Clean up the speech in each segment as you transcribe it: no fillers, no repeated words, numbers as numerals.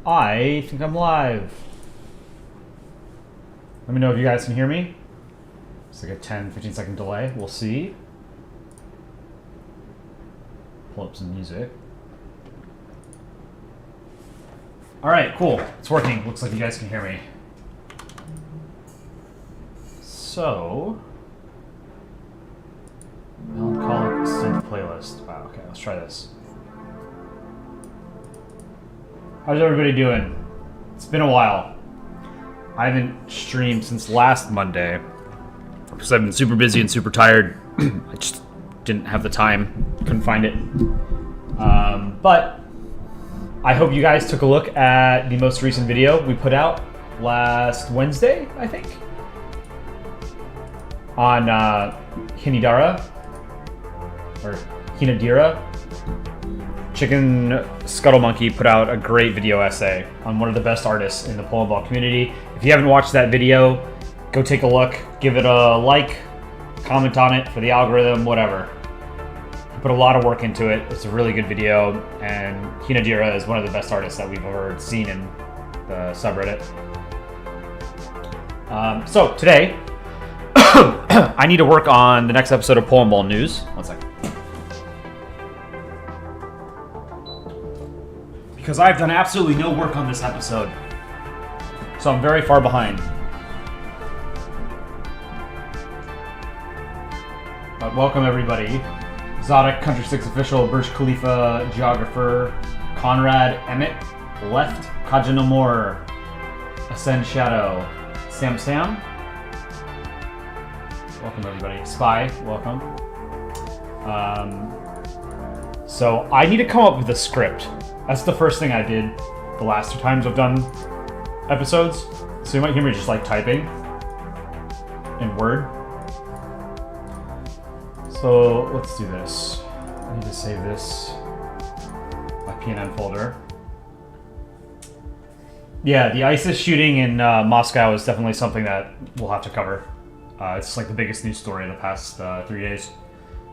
I think I'm live. Let me know if you guys can hear me. It's like a 10-15 second delay. We'll see. Pull up some music. Alright, cool. It's working. Looks like you guys can hear me. So... melancholic synth playlist. Wow, okay, let's try this. How's everybody doing? It's been a while. I haven't streamed since last Monday because I've been super busy and super tired. I just didn't have the time. Couldn't find it. But I hope you guys took a look at the most recent video we put out last Wednesday, I think, on Hinidara or Hinadira. Chicken Scuttle Monkey put out a great video essay on one of the best artists in the Polandball community. If you haven't watched that video, go take a look, give it a like, comment on it for the algorithm, whatever. I put a lot of work into it. It's a really good video, and Hinadira is one of the best artists that we've ever seen in the subreddit. So today, I need to work on the next episode of Polandball News. One second. Because I've done absolutely no work on this episode. So I'm very far behind. But welcome everybody. Exotic Country 6 official, Burj Khalifa geographer, Conrad Emmett, Left, Kajanamor, Ascend Shadow, Sam. Welcome everybody. Spy, welcome. So I need to come up with a script. That's the first thing I did the last two times I've done episodes. So you might hear me just like typing in Word. So let's do this. I need to save this, my PNN folder. Yeah, the ISIS shooting in Moscow is definitely something that we'll have to cover. It's like the biggest news story of the past 3 days.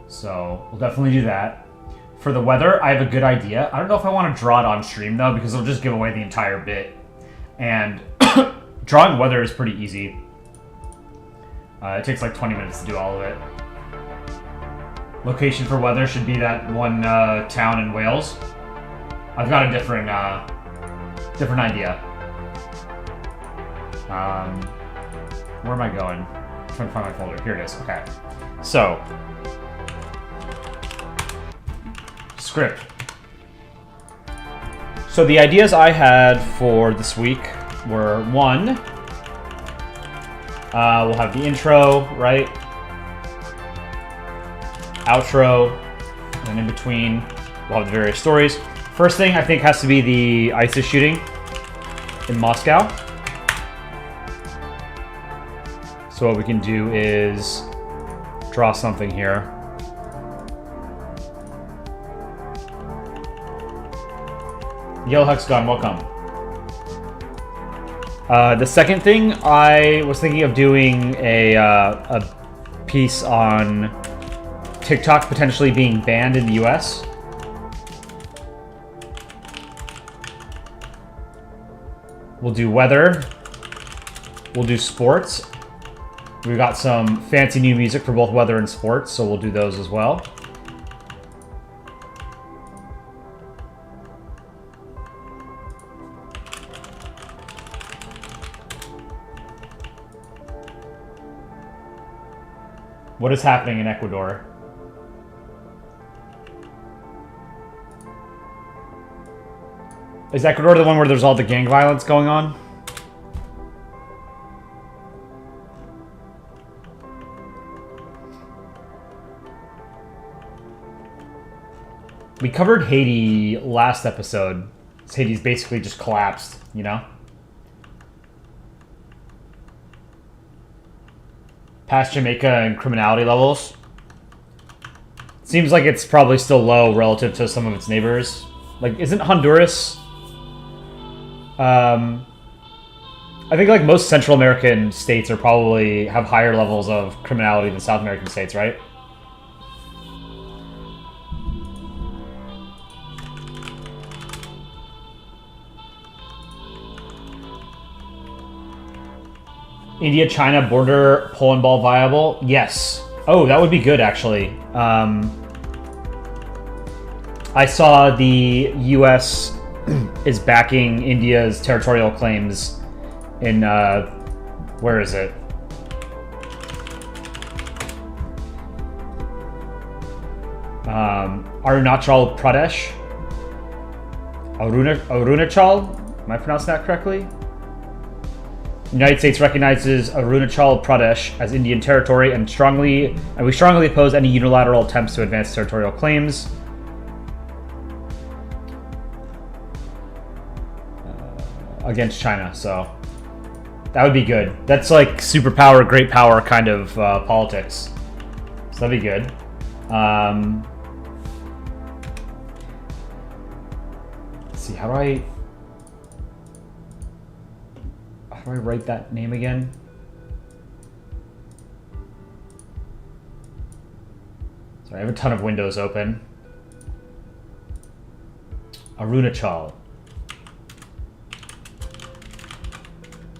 So we'll definitely do that. For the weather, I have a good idea. I don't know if I want to draw it on stream, though, because it'll just give away the entire bit. And drawing weather is pretty easy. It takes like 20 minutes to do all of it. Location for weather should be that one town in Wales. I've got a different idea. Where am I going? I'm trying to find my folder. Here it is. Okay. So... script. So the ideas I had for this week were, one, we'll have the intro, right? Outro, and in between we'll have the various stories. First thing I think has to be the ISIS shooting in Moscow. So what we can do is draw something here. Yellow Hexagon, welcome. The second thing, I was thinking of doing a piece on TikTok potentially being banned in the US. We'll do weather. We'll do sports. We've got some fancy new music for both weather and sports, so we'll do those as well. What is happening in Ecuador? Is Ecuador the one where there's all the gang violence going on? We covered Haiti last episode. Haiti's basically just collapsed, you know? Past Jamaica and criminality levels. Seems like it's probably still low relative to some of its neighbors. Like, isn't Honduras... I think like most Central American states are probably have higher levels of criminality than South American states, right? India-China border Polandball viable? Yes. Oh, that would be good, actually. I saw the U.S. is backing India's territorial claims in, where is it? Arunachal Pradesh? Arunachal? Am I pronouncing that correctly? The United States recognizes Arunachal Pradesh as Indian territory and we strongly oppose any unilateral attempts to advance territorial claims. Against China, so that would be good. That's like superpower, great power kind of politics. So that'd be good. Let's see, how do I write that name again? So I have a ton of windows open. Arunachal.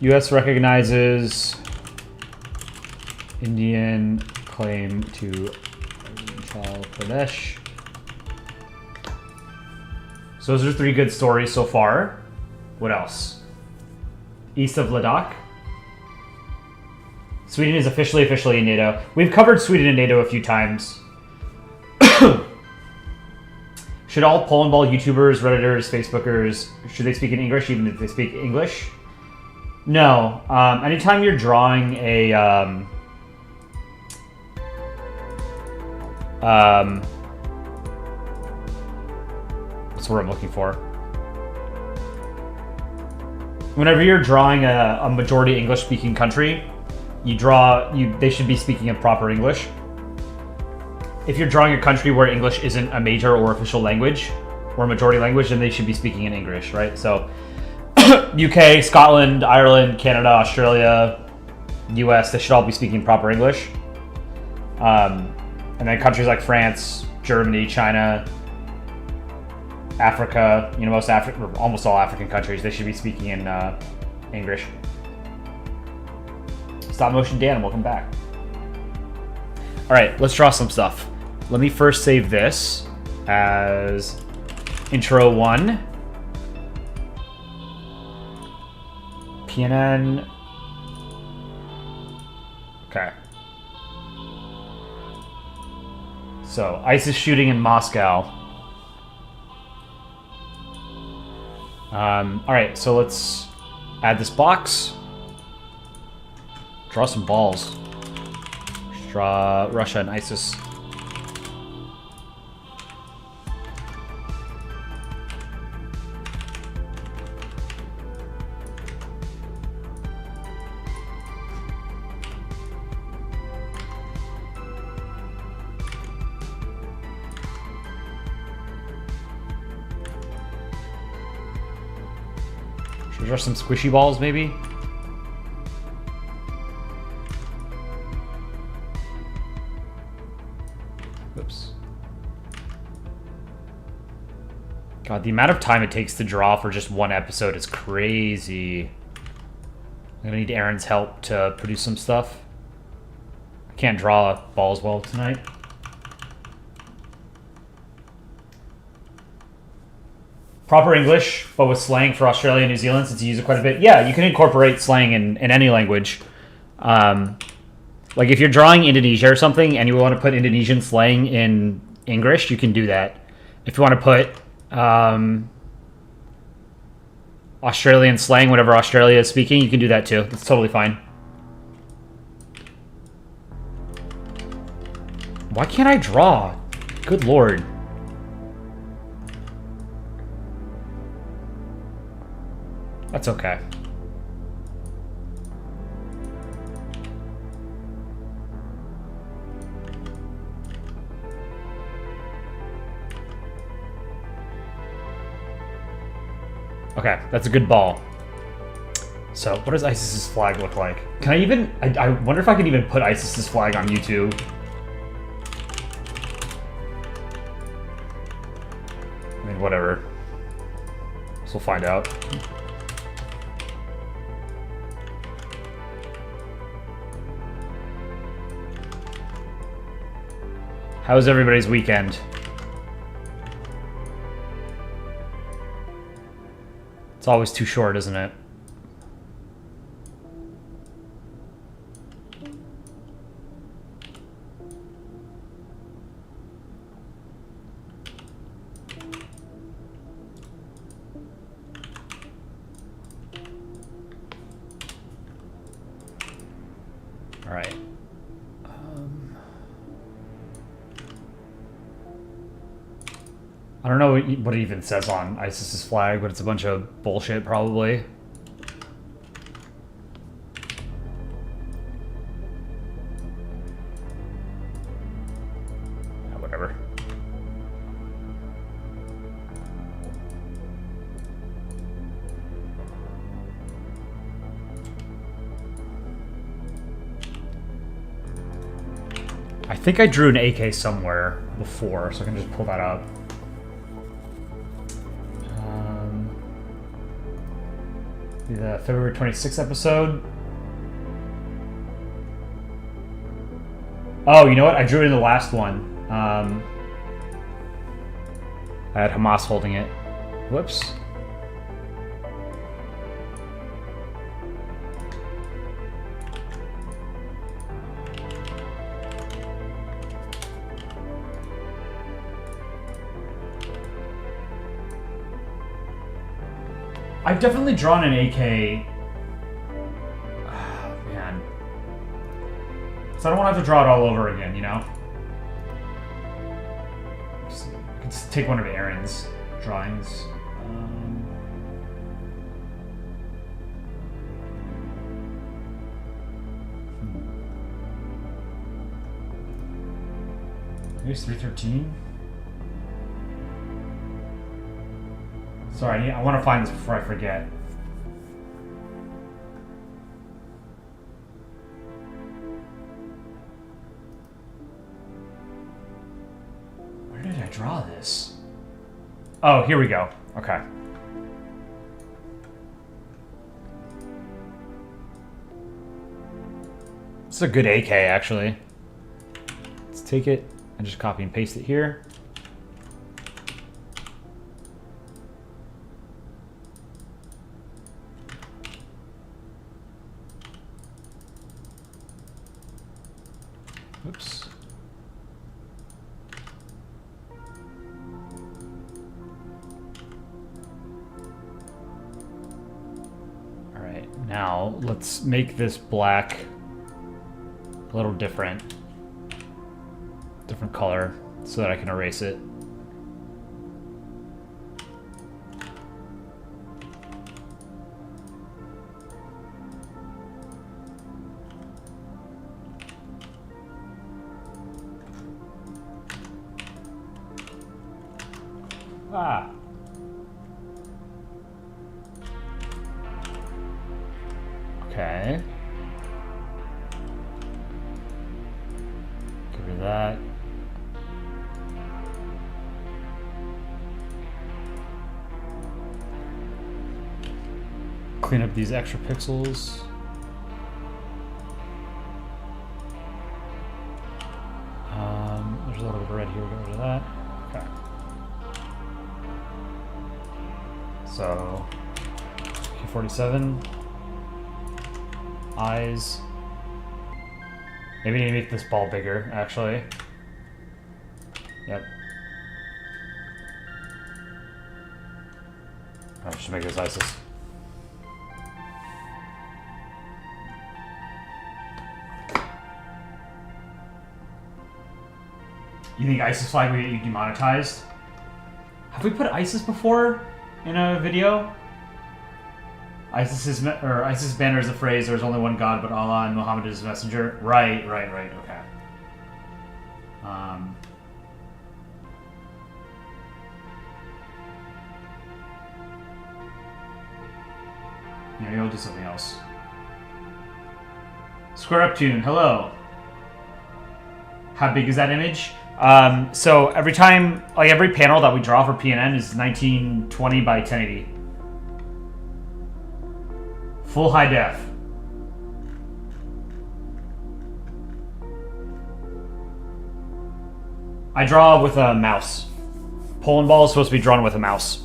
U.S. recognizes Indian claim to Arunachal Pradesh. So those are 3 good stories so far. What else? East of Ladakh. Sweden is officially in NATO. We've covered Sweden and NATO a few times. Should all Polandball YouTubers, Redditors, Facebookers, should they speak in English even if they speak English? No. Anytime you're drawing a what's the word I'm looking for? Whenever you're drawing a majority English-speaking country, they should be speaking in proper English. If you're drawing a country where English isn't a major or official language or majority language, then they should be speaking in English, right? So UK, Scotland, Ireland, Canada, Australia, US, they should all be speaking proper English. And then countries like France, Germany, China, Africa, almost all African countries, they should be speaking in English. Stop motion Dan, welcome back. All right, let's draw some stuff. Let me first save this as intro 1. PNN. Okay. So, ISIS shooting in Moscow. Alright, so let's add this box. Draw some balls. Draw Russia and ISIS. Should we draw some squishy balls, maybe? Oops. God, the amount of time it takes to draw for just one episode is crazy. I'm gonna need Aaron's help to produce some stuff. I can't draw balls well tonight. Proper English, but with slang for Australia and New Zealand, since you use it quite a bit. Yeah, you can incorporate slang in any language. Like if you're drawing Indonesia or something and you want to put Indonesian slang in English, you can do that. If you want to put Australian slang, whatever Australia is speaking, you can do that too. That's totally fine. Why can't I draw? Good lord. That's okay. Okay, that's a good ball. So, what does ISIS's flag look like? Can I even... I wonder if I can even put ISIS's flag on YouTube. I mean, whatever. So we'll find out. How was everybody's weekend? It's always too short, isn't it? All right. I don't know what it even says on ISIS's flag, but it's a bunch of bullshit, probably. Yeah, whatever. I think I drew an AK somewhere before, so I can just pull that up. The February 26th episode. Oh, you know what? I drew it in the last one. I had Hamas holding it. Whoops. I've definitely drawn an AK. Oh, man. So I don't want to have to draw it all over again, you know? I could just take one of Aaron's drawings. Maybe it's 313? Sorry, I want to find this before I forget. Where did I draw this? Oh, here we go. Okay. This is a good AK, actually. Let's take it and just copy and paste it here. Oops. All right, now let's make this black a little different color so that I can erase it. Ah. Okay. Get rid of that. Clean up these extra pixels. There's a little bit of red here. Get rid of that. Okay. So, K47, eyes. Maybe I need to make this ball bigger, actually. Yep. I should make this ISIS. You think ISIS flag will get you demonetized? Have we put ISIS before in a video? ISIS banner is a phrase, there's only one God but Allah and Muhammad is his messenger. Right, okay. Yeah, maybe I'll do something else. Square Up Tune, hello. How big is that image? So every time, like every panel that we draw for PNN is 1920 by 1080. Full high def. I draw with a mouse. Polandball is supposed to be drawn with a mouse.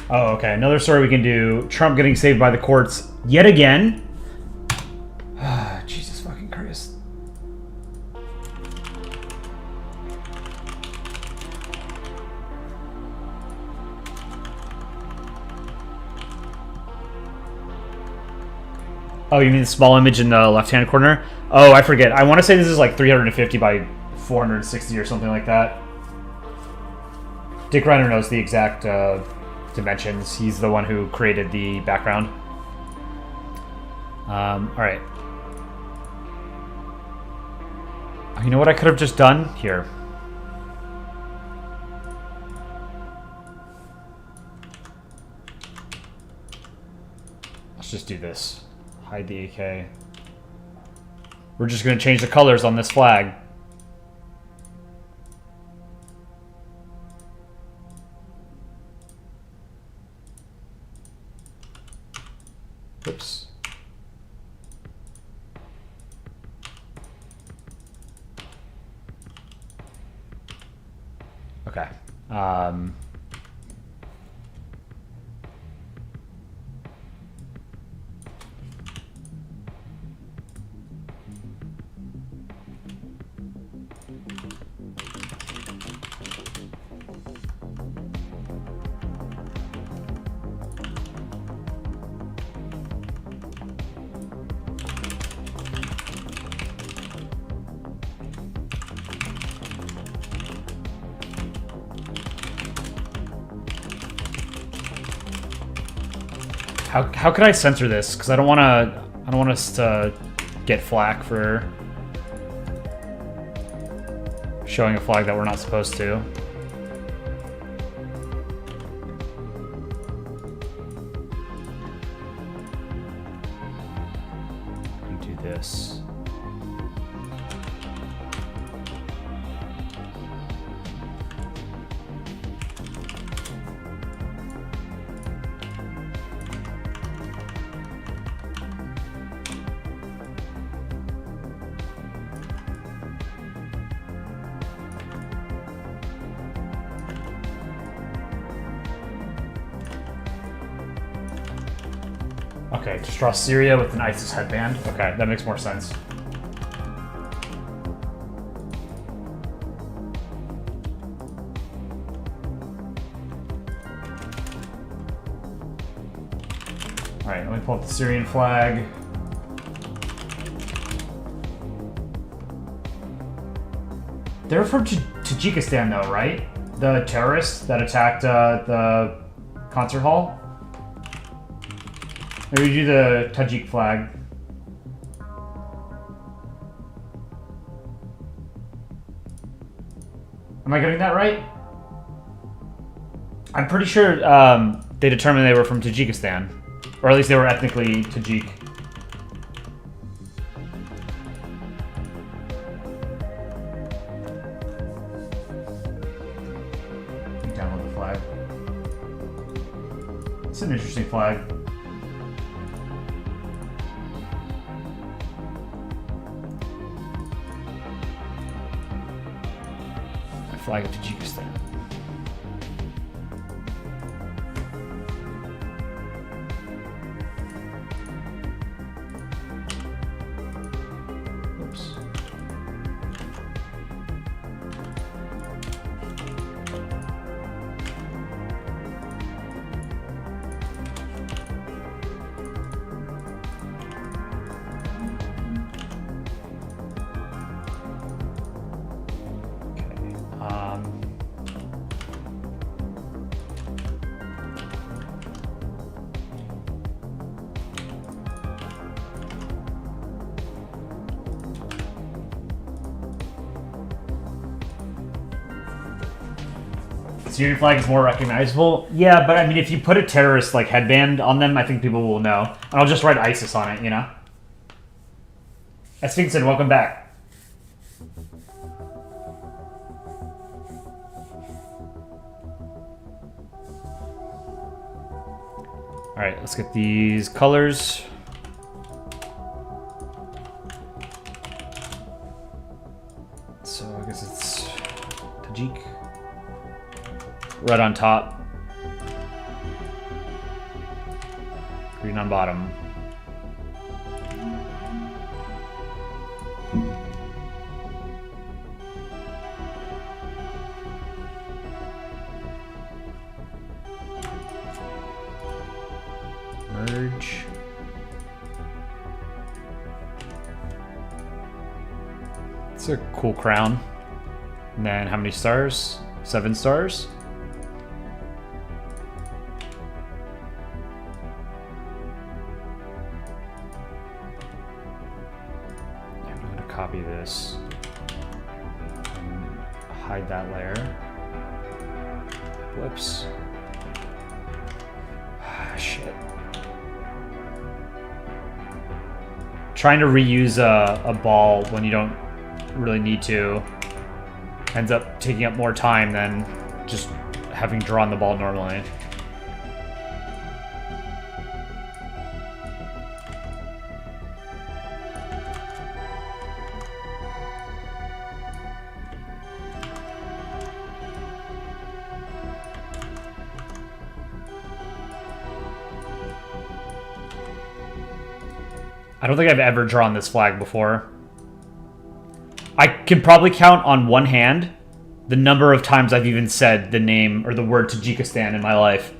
Oh, okay. Another story we can do. Trump getting saved by the courts yet again. Jesus fucking Christ. Oh, you mean the small image in the left-hand corner? Oh, I forget. I want to say this is like 350 by 460 or something like that. Dick Reiner knows the exact dimensions. He's the one who created the background. Alright. You know what I could have just done? Here. Let's just do this. Hide the AK. We're just going to change the colors on this flag. Oops. Okay. How could I censor this? Because I don't want us to get flack for showing a flag that we're not supposed to. Do this. Okay, just draw Syria with an ISIS headband. Okay, that makes more sense. Alright, let me pull up the Syrian flag. They're from Tajikistan though, right? The terrorists that attacked the concert hall? Maybe do the Tajik flag. Am I getting that right? I'm pretty sure they determined they were from Tajikistan. Or at least they were ethnically Tajik. Download the flag. It's an interesting flag. Flag of Tajikistan. Oops. Syrian flag is more recognizable. Yeah, but I mean, if you put a terrorist like headband on them, I think people will know. And I'll just write ISIS on it, you know? Sphinx said, welcome back. All right, let's get these colors. So I guess it's Tajik. Red on top. Green on bottom. Merge. It's a cool crown. And then how many stars? 7 stars. I'm going to copy this and hide that layer. Whoops. Shit. Trying to reuse a ball when you don't really need to ends up taking up more time than just having drawn the ball normally. I don't think I've ever drawn this flag before. I can probably count on one hand the number of times I've even said the name or the word Tajikistan in my life.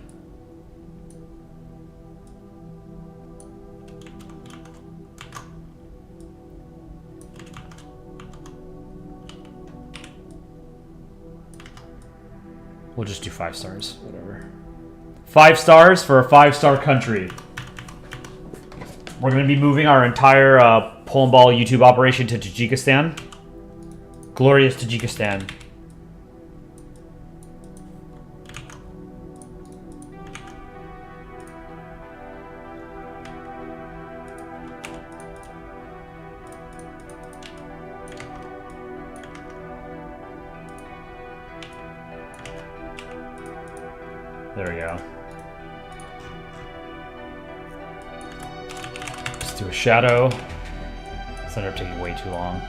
We'll just do 5 stars, whatever. 5 stars for a 5-star country. We're going to be moving our entire Polandball YouTube operation to Tajikistan. Glorious Tajikistan. There we go. Let's do a shadow. This ended up taking way too long.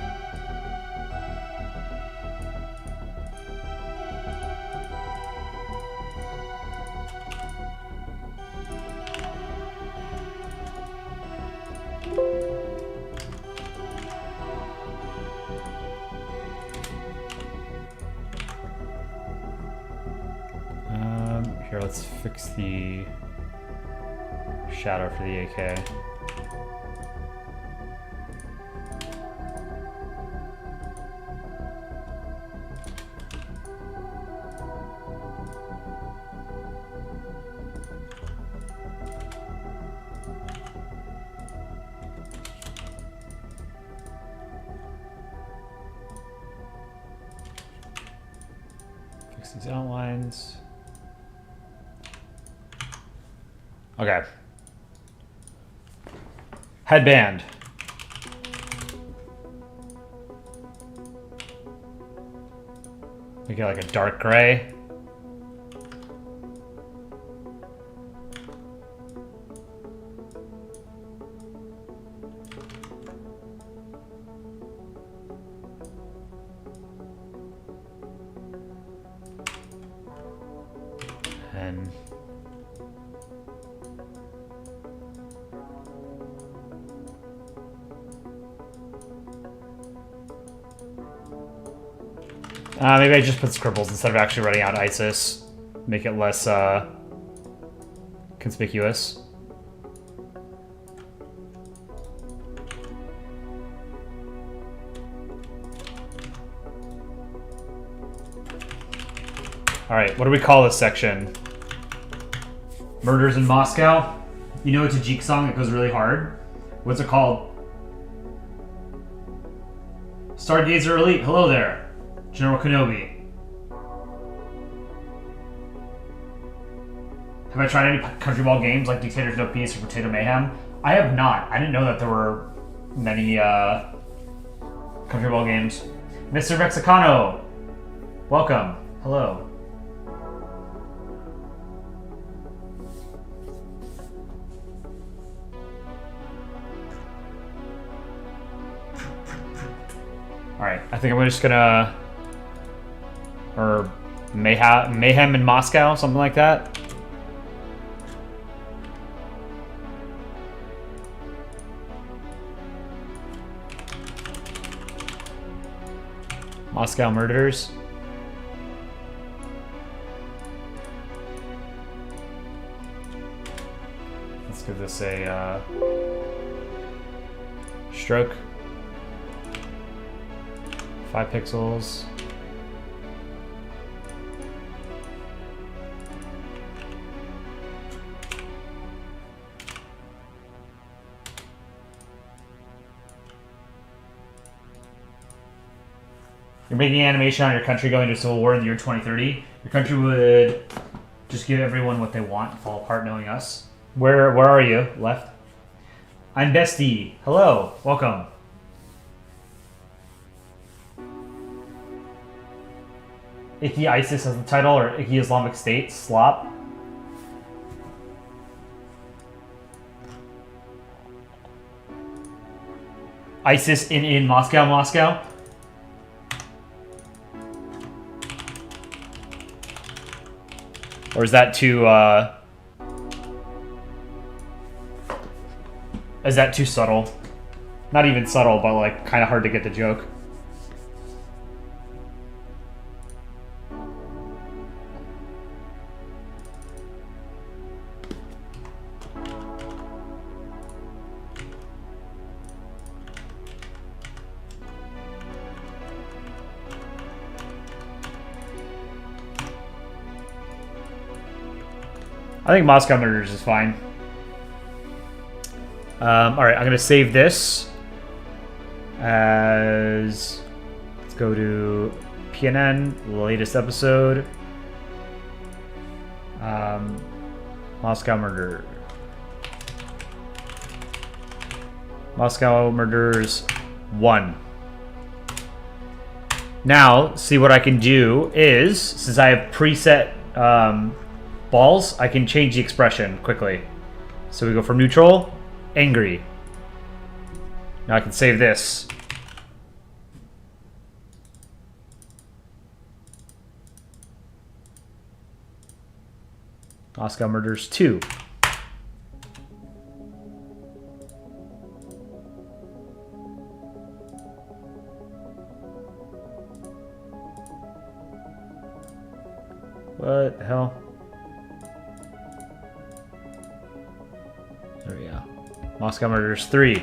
Here, let's fix the shadow for the AK. Fix these outlines. Okay. Headband. We get like a dark gray. And maybe I just put scribbles instead of actually writing out ISIS. Make it less conspicuous. Alright, what do we call this section? Murders in Moscow? You know a Tajik song that goes really hard? What's it called? Stargazer Elite, hello there. General Kenobi. Have I tried any country ball games like Dictators No Peace or Potato Mayhem? I have not. I didn't know that there were many country ball games. Mr. Mexicano, welcome. Hello. Alright, I think I'm just gonna... Or mayhem in Moscow, something like that. Moscow murders. Let's give this a stroke. 5 pixels. You're making animation on your country going to civil war in the year 2030. Your country would just give everyone what they want and fall apart knowing us. Where are you? Left. I'm Bestie. Hello. Welcome. Icky ISIS as the title, or Icky Islamic State? Slop. ISIS in Moscow? Or is that too, is that too subtle? Not even subtle, but like kind of hard to get the joke. I think Moscow Murders is fine. Alright, I'm going to save this as... Let's go to PNN, latest episode. Moscow Murder. Moscow Murders 1. Now, see what I can do is, since I have preset... balls, I can change the expression quickly. So we go from neutral, angry. Now I can save this. Moscow Murders 2. What the hell? There we go. Moscow Murders 3.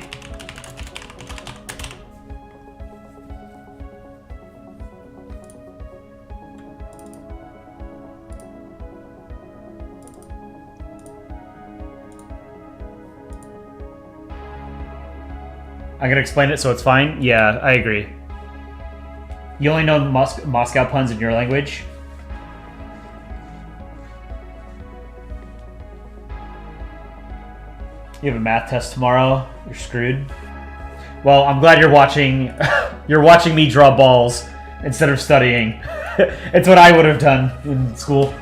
I'm gonna explain it so it's fine? Yeah, I agree. You only know Moscow puns in your language? You have a math test tomorrow. You're screwed. Well, I'm glad you're watching. You're watching me draw balls instead of studying. It's what I would have done in school.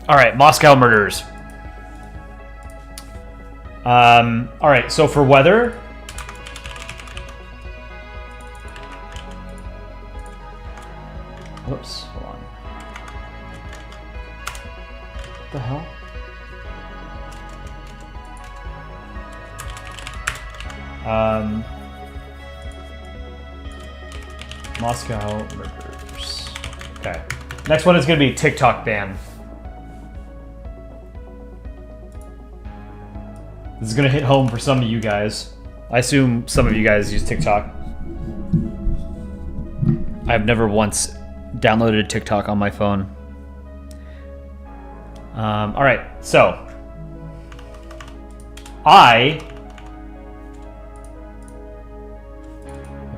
All right, Moscow Murders. All right, so for weather. Whoops, hold on. What the hell? Moscow Murders. Okay. Next one is going to be TikTok ban. This is going to hit home for some of you guys. I assume some of you guys use TikTok. I've never once downloaded TikTok on my phone. All right, so I'll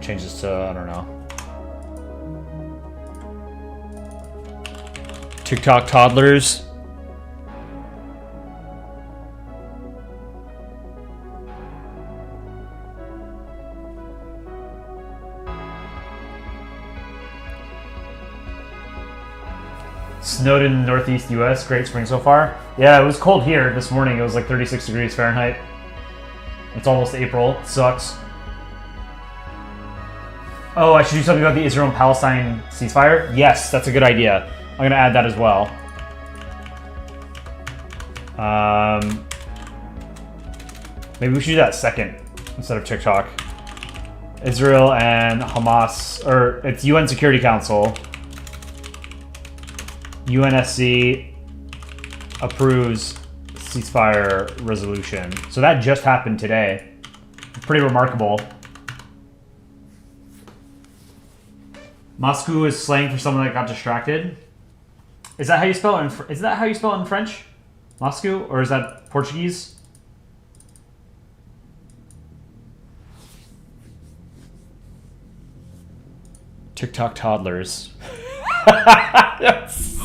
change this to, I don't know, TikTok toddlers. Snowed in the northeast US. Great spring so far. Yeah, it was cold here this morning. It was like 36 degrees Fahrenheit. It's almost April. It sucks. Oh, I should do something about the Israel and Palestine ceasefire? Yes, that's a good idea. I'm going to add that as well. Maybe we should do that second instead of TikTok. Israel and Hamas, or it's UN Security Council. UNSC approves ceasefire resolution. So that just happened today. Pretty remarkable. Moscow is slang for someone that got distracted. Is that how you spell it? Is that how you spell it in French? Moscow, or is that Portuguese? TikTok toddlers. Yes.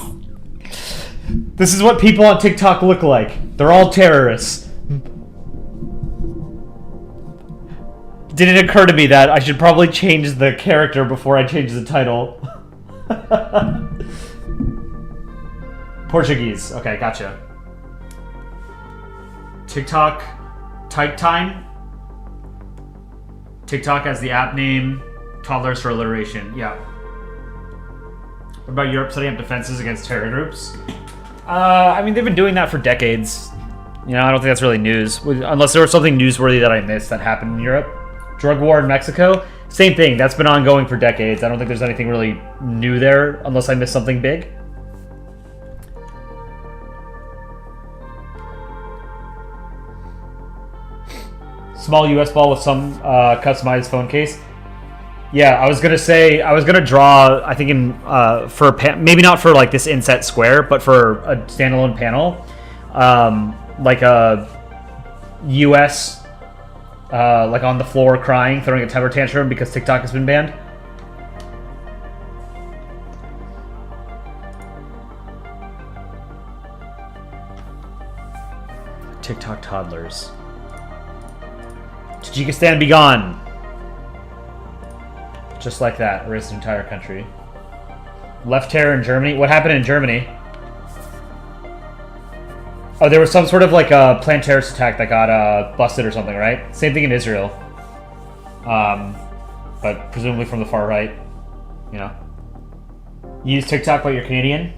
This is what people on TikTok look like. They're all terrorists. Did it occur to me that I should probably change the character before I change the title? Portuguese. Okay, gotcha. TikTok type time. TikTok as the app name. Toddlers for alliteration. Yeah. What about Europe setting up defenses against terror groups? I mean, they've been doing that for decades. You know, I don't think that's really news. Unless there was something newsworthy that I missed that happened in Europe. Drug war in Mexico, same thing. That's been ongoing for decades. I don't think there's anything really new there, unless I missed something big. Small US ball with some customized phone case. Yeah, I was gonna draw. I think in for maybe not for like this inset square, but for a standalone panel, like a US. Like on the floor crying, throwing a temper tantrum because TikTok has been banned. TikTok toddlers. Tajikistan be gone. Just like that, erased the entire country. Left terror in Germany. What happened in Germany? Oh, there was some sort of like a planned terrorist attack that got busted or something, right? Same thing in Israel. But presumably from the far right, you know. You use TikTok, but you're Canadian?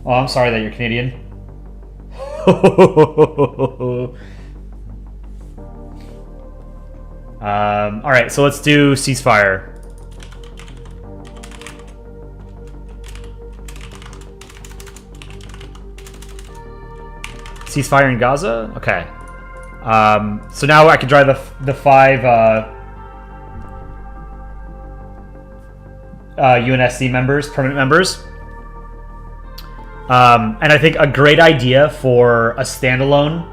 Oh, I'm sorry that you're Canadian. Alright, so let's do ceasefire. Ceasefire in Gaza? Okay. So now I can try the 5 UNSC members, permanent members. And I think a great idea for a standalone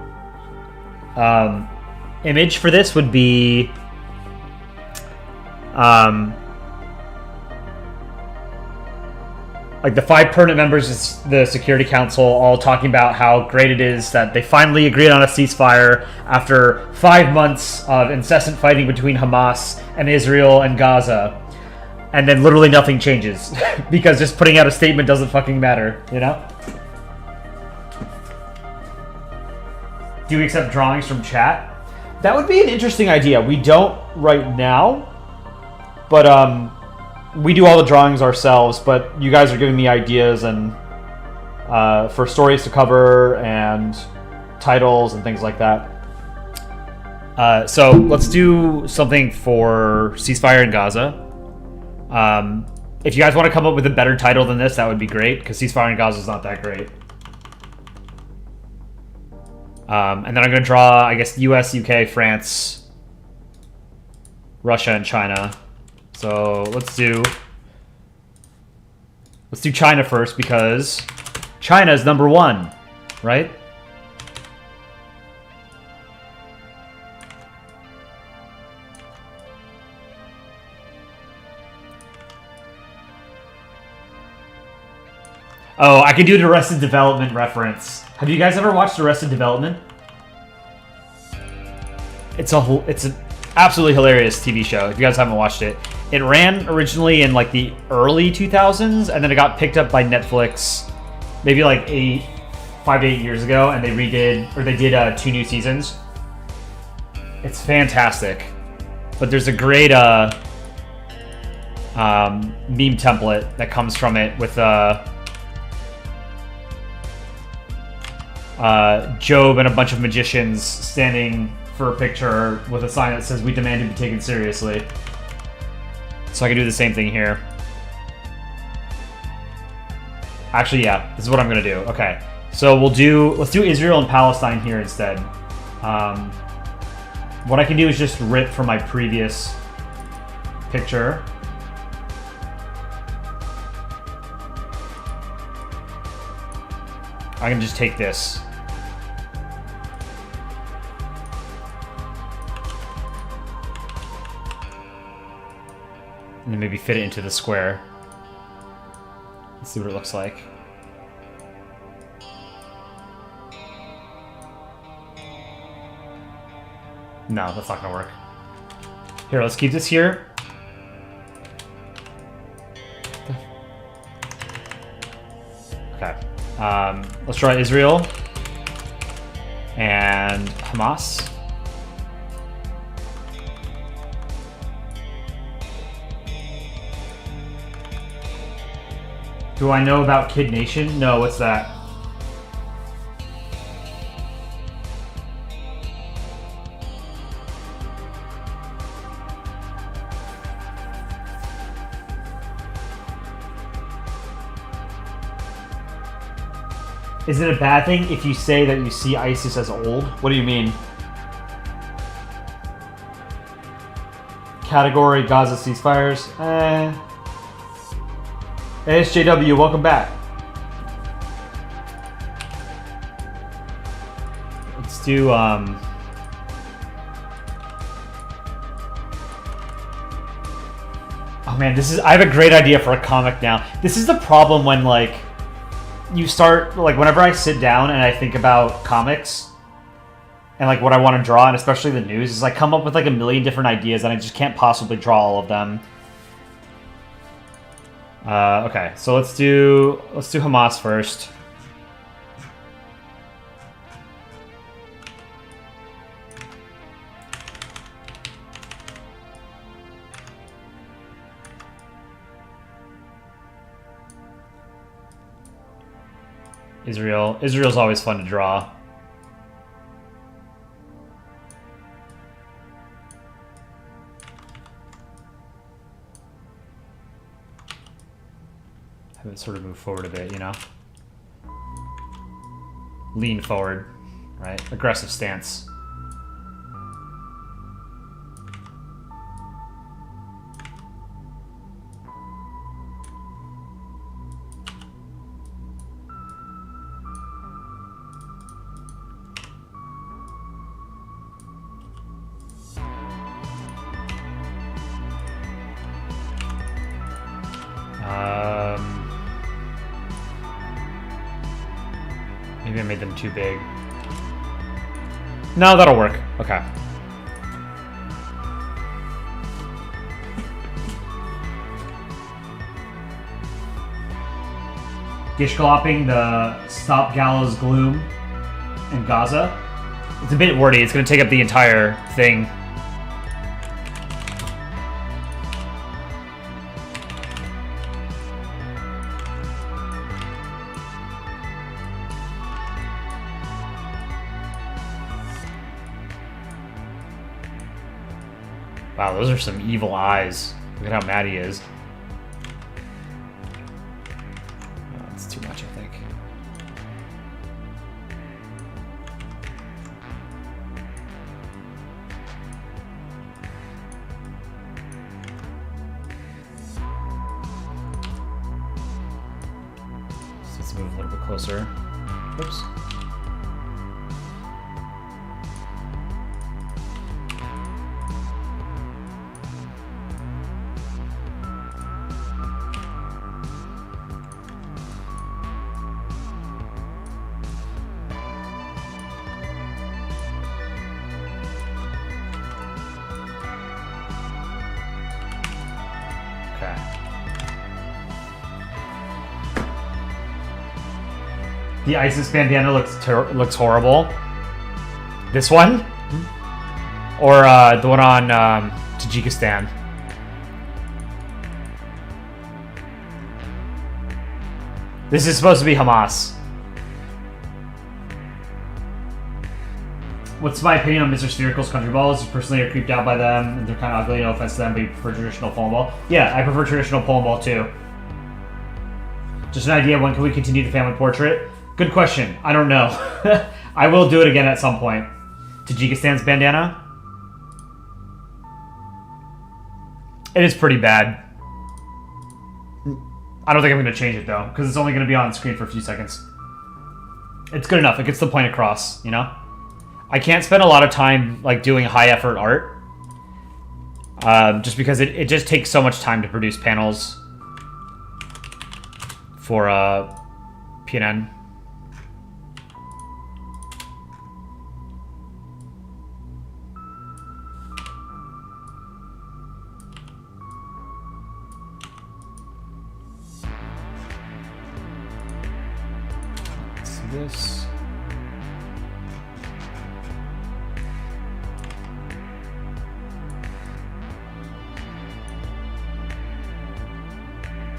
image for this would be like the 5 permanent members of the Security Council all talking about how great it is that they finally agreed on a ceasefire after 5 months of incessant fighting between Hamas and Israel and Gaza. And then literally nothing changes because just putting out a statement doesn't fucking matter, you know? Do we accept drawings from chat? That would be an interesting idea. We don't right now, but we do all the drawings ourselves, but you guys are giving me ideas and for stories to cover and titles and things like that. So let's do something for ceasefire in Gaza. If you guys want to come up with a better title than this, that would be great, because ceasefire in Gaza is not that great. And then I'm going to draw, I guess, US, UK, France, Russia, and China. So let's do China first, because China is number 1, right? Oh, I can do an Arrested Development reference. Have you guys ever watched Arrested Development? It's an absolutely hilarious TV show. If you guys haven't watched it, it ran originally in like the early 2000s, and then it got picked up by Netflix, maybe like 5 to 8 years ago, and they did 2 new seasons. It's fantastic, but there's a great meme template that comes from it with Job and a bunch of magicians standing for a picture with a sign that says, "We demand to be taken seriously." So I can do the same thing here. Actually, yeah, this is what I'm gonna do. Okay, so let's do Israel and Palestine here instead. What I can do is just rip from my previous picture. I can just take this. And then maybe fit it into the square. Let's see what it looks like. No, that's not gonna work. Here, let's keep this here. Okay. Let's try Israel and Hamas. Do I know about Kid Nation? No, what's that? Is it a bad thing if you say that you see ISIS as old? What do you mean? Category Gaza ceasefires? ASJW, welcome back. Let's do oh man, I have a great idea for a comic now. This is the problem when like you start, like whenever I sit down and I think about comics and like what I want to draw, and especially the news, is I come up with like a million different ideas and I just can't possibly draw all of them. Okay, so let's do Hamas first. Israel's always fun to draw. Have it sort of move forward a bit, you know? Lean forward, right? Aggressive stance. Maybe I made them too big. No, that'll work. Okay. Gishgalopping the Stop Gallows Gloom in Gaza. It's a bit wordy. It's going to take up the entire thing. Wow, those are some evil eyes. Look at how mad he is. Oh, that's too much, I think. So let's move a little bit closer. Oops. The ISIS bandana looks horrible. This one? Or the one on Tajikistan? This is supposed to be Hamas. What's my opinion on Mr. Spherical's country balls? Personally, are creeped out by them. They're kind of ugly, no offense to them, but you prefer traditional Polandball. Yeah, I prefer traditional Polandball too. Just an idea, when can we continue the family portrait? Good question. I don't know. I will do it again at some point. Tajikistan's bandana? It is pretty bad. I don't think I'm going to change it though, because it's only going to be on screen for a few seconds. It's good enough. It gets the point across, you know? I can't spend a lot of time like doing high effort art. Just because it just takes so much time to produce panels for PNN. This.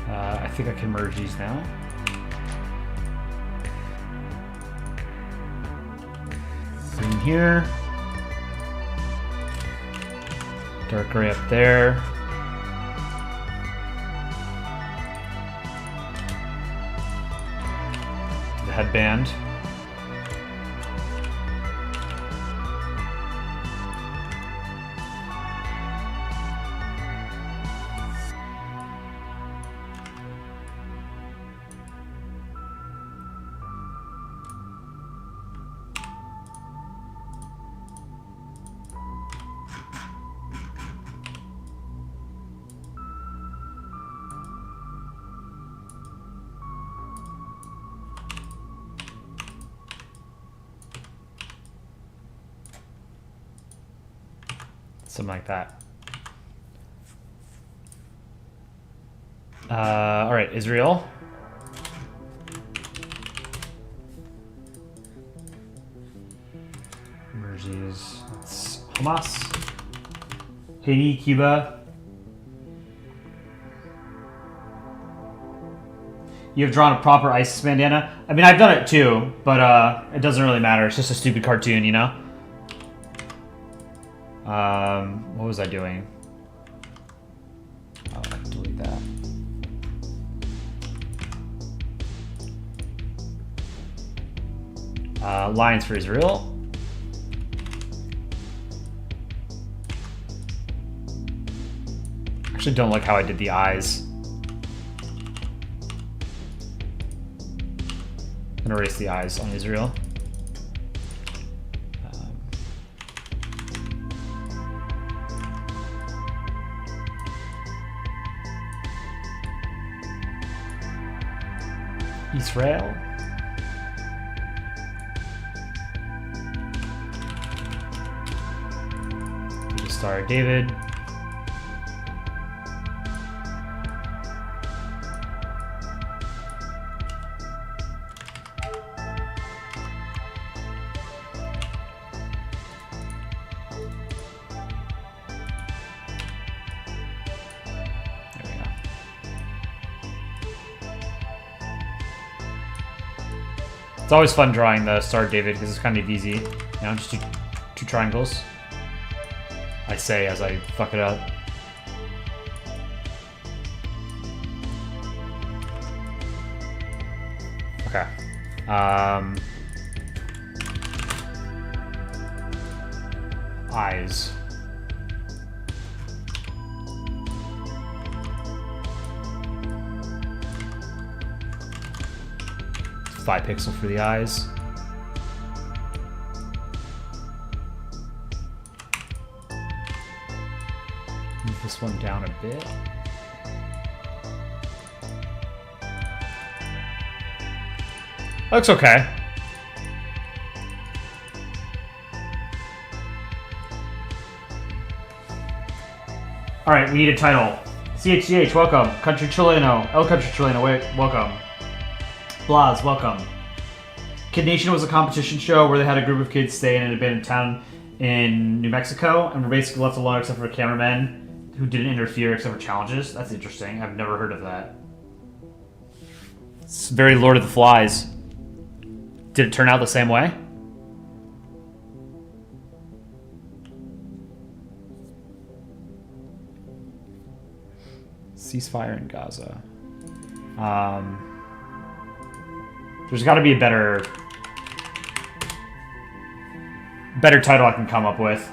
I think I can merge these now. Green here. Dark gray up there. The headband. Something like that. All right, Israel. Merge these. It's Hamas. Haiti, Cuba. You have drawn a proper ISIS bandana. I mean, I've done it too, but it doesn't really matter. It's just a stupid cartoon, you know? What was I doing? Oh, I can delete that. Lines for Israel. Actually don't like how I did the eyes. I'm gonna erase the eyes on Israel. Israel. The Star of David. It's always fun drawing the Star of David because it's kind of easy. You know, just two triangles. I say as I fuck it up. Okay. Eyes. 5 pixel for the eyes. Move this one down a bit. Looks okay. All right, we need a title. CHCH, welcome. Country Chileno. El Country Chileno, wait, welcome. Blas, welcome. Kid Nation was a competition show where they had a group of kids stay in an abandoned town in New Mexico and were basically left alone except for a cameraman who didn't interfere except for challenges. That's interesting. I've never heard of that. It's very Lord of the Flies. Did it turn out the same way? Ceasefire in Gaza. There's got to be a better title I can come up with.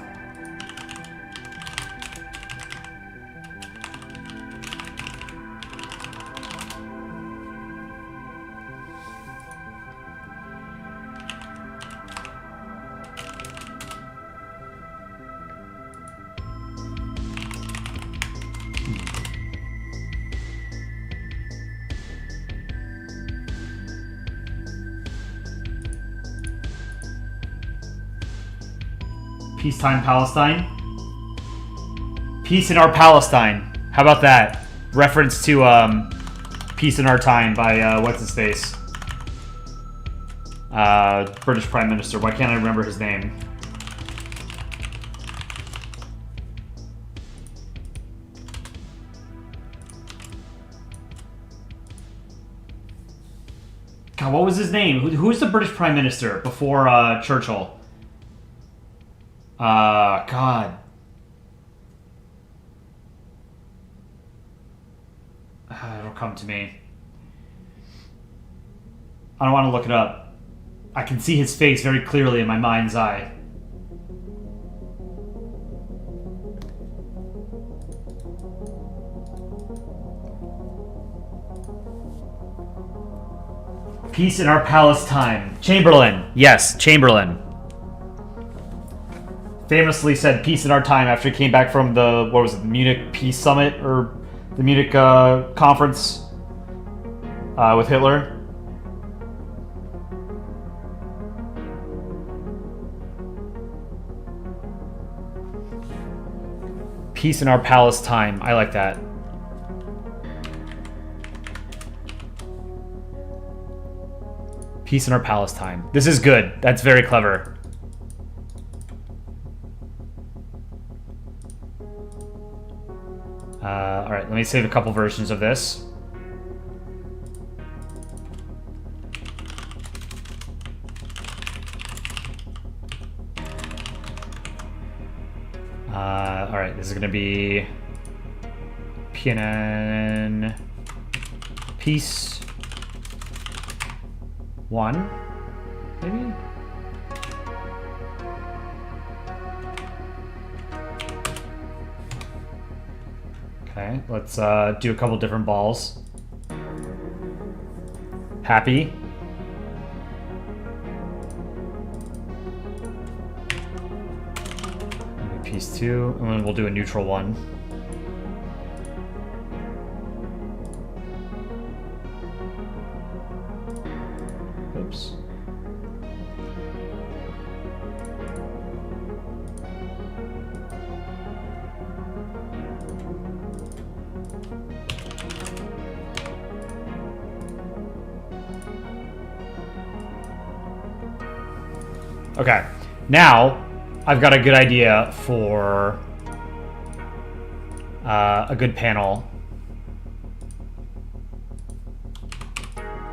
Peacetime Palestine. Peace in Our Palestine. How about that? Reference to Peace in Our Time by what's his face? British Prime Minister. Why can't I remember his name? God, what was his name? Who's the British Prime Minister before Churchill? God. It'll come to me. I don't want to look it up. I can see his face very clearly in my mind's eye. Peace in Our Palestine. Chamberlain. Yes, Chamberlain. Famously said peace in our time after he came back from the, what was it, the Munich Peace Summit, or the Munich conference with Hitler. Peace in Our Palestine. I like that. Peace in Our Palestine. This is good. That's very clever. Alright, let me save a couple versions of this. Alright, this is going to be PNN Peace 1, maybe? Okay, let's do a couple different balls. Happy. Maybe piece 2, and then we'll do a neutral one. Oops. Okay, now I've got a good idea for a good panel.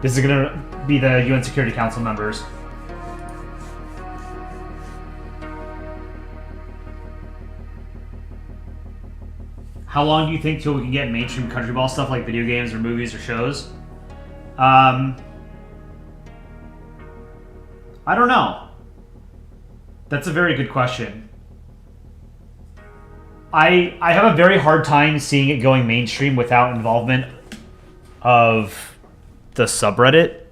This is going to be the UN Security Council members. How long do you think till we can get mainstream country ball stuff like video games or movies or shows? I don't know. That's a very good question. I have a very hard time seeing it going mainstream without involvement of the subreddit.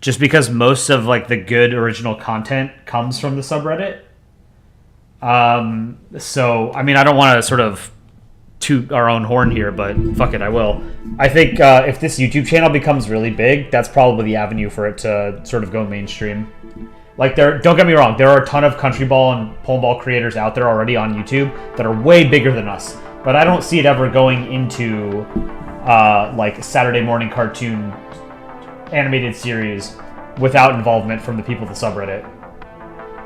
Just because most of like the good original content comes from the subreddit. So, I mean, I don't want to sort of toot our own horn here, but fuck it, I will. I think if this YouTube channel becomes really big, that's probably the avenue for it to sort of go mainstream. Like, don't get me wrong, there are a ton of country ball and Polandball creators out there already on YouTube that are way bigger than us. But I don't see it ever going into, like, Saturday morning cartoon animated series without involvement from the people of the subreddit.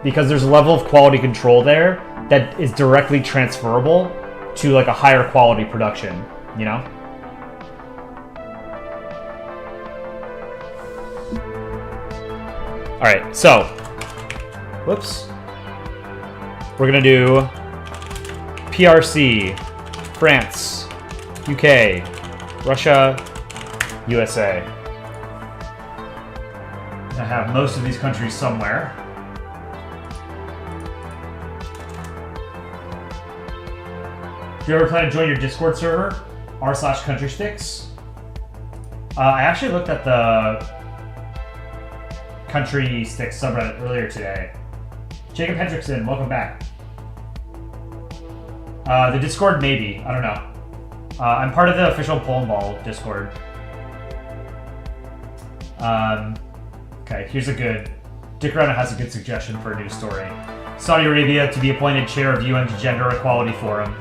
Because there's a level of quality control there that is directly transferable to, like, a higher quality production, you know? Alright, so. Whoops. We're gonna do PRC, France, UK, Russia, USA. I have most of these countries somewhere. Do you ever plan to join your Discord server? r/CountrySticks? I actually looked at the Country Sticks subreddit earlier today. Jacob Hendrickson, welcome back. The Discord, maybe. I don't know. I'm part of the official Polandball Discord. Okay, here's a good... Dick Rana has a good suggestion for a news story. Saudi Arabia to be appointed chair of UN Gender Equality Forum.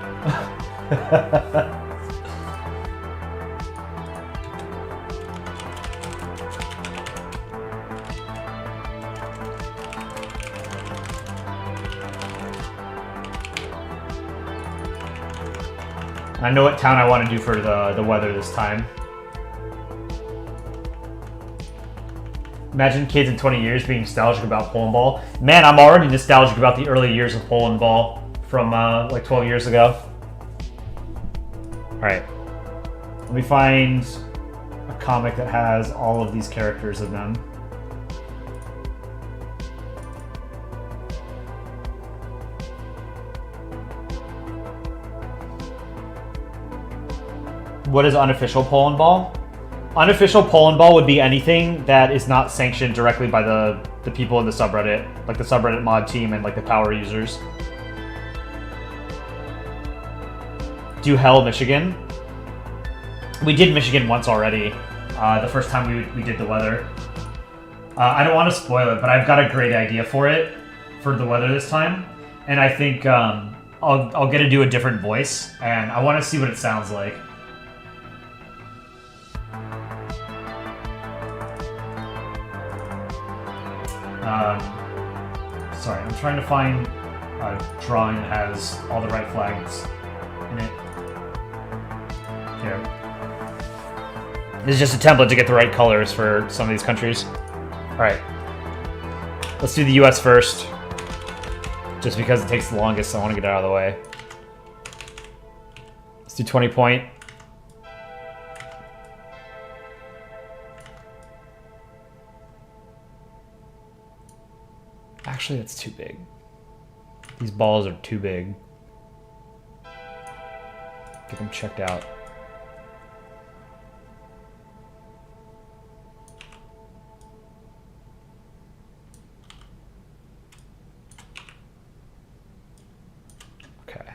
I know what town I want to do for the weather this time. Imagine kids in 20 years being nostalgic about Polandball. Man, I'm already nostalgic about the early years of Polandball from like 12 years ago. Alright. Let me find a comic that has all of these characters in them. What is unofficial Polandball? Unofficial Polandball would be anything that is not sanctioned directly by the people in the subreddit, like the subreddit mod team and like the power users. Do Hell Michigan? We did Michigan once already, the first time we did the weather. I don't want to spoil it, but I've got a great idea for it, for the weather this time. And I think I'll get to do a different voice, and I want to see what it sounds like. Sorry, I'm trying to find a drawing that has all the right flags in it. Here. This is just a template to get the right colors for some of these countries. Alright. Let's do the US first. Just because it takes the longest, I want to get it out of the way. Let's do 20 point. Actually, that's too big. These balls are too big. Get them checked out. Okay.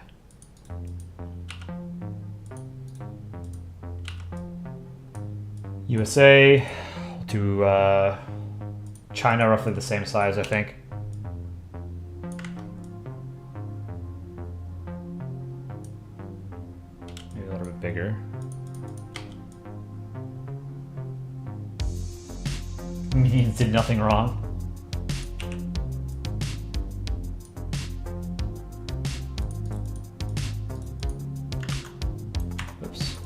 USA. We'll do China, roughly the same size, I think. Bigger. Means did nothing wrong. Oops.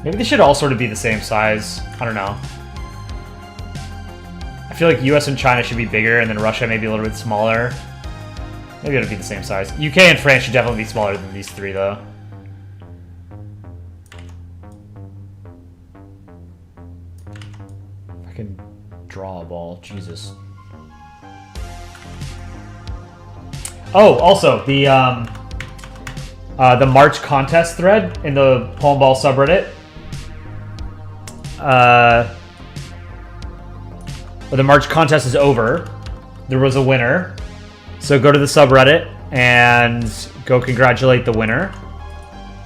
Maybe they should all sort of be the same size. I don't know. I feel like US and China should be bigger, and then Russia maybe a little bit smaller. Maybe it'll be the same size. UK and France should definitely be smaller than these three, though. If I can draw a ball, Jesus. Oh, also, the March contest thread in the Polandball subreddit. The March contest is over. There was a winner. So go to the subreddit and go congratulate the winner.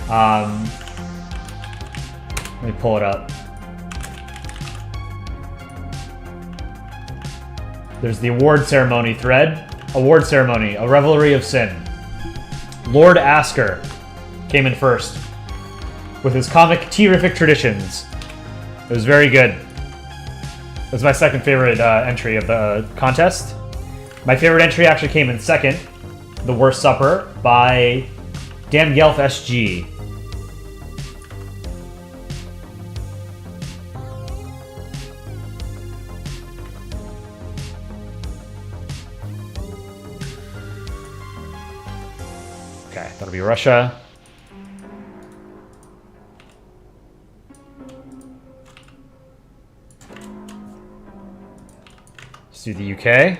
Let me pull it up. There's the award ceremony thread. Award ceremony, a revelry of sin. Lord Asker came in first. with his comic Terrific Traditions. It was very good. It was my second favorite entry of the contest. My favorite entry actually came in second, The Worst Supper by Dan Gelf SG. Okay, that'll be Russia. Let's do the UK.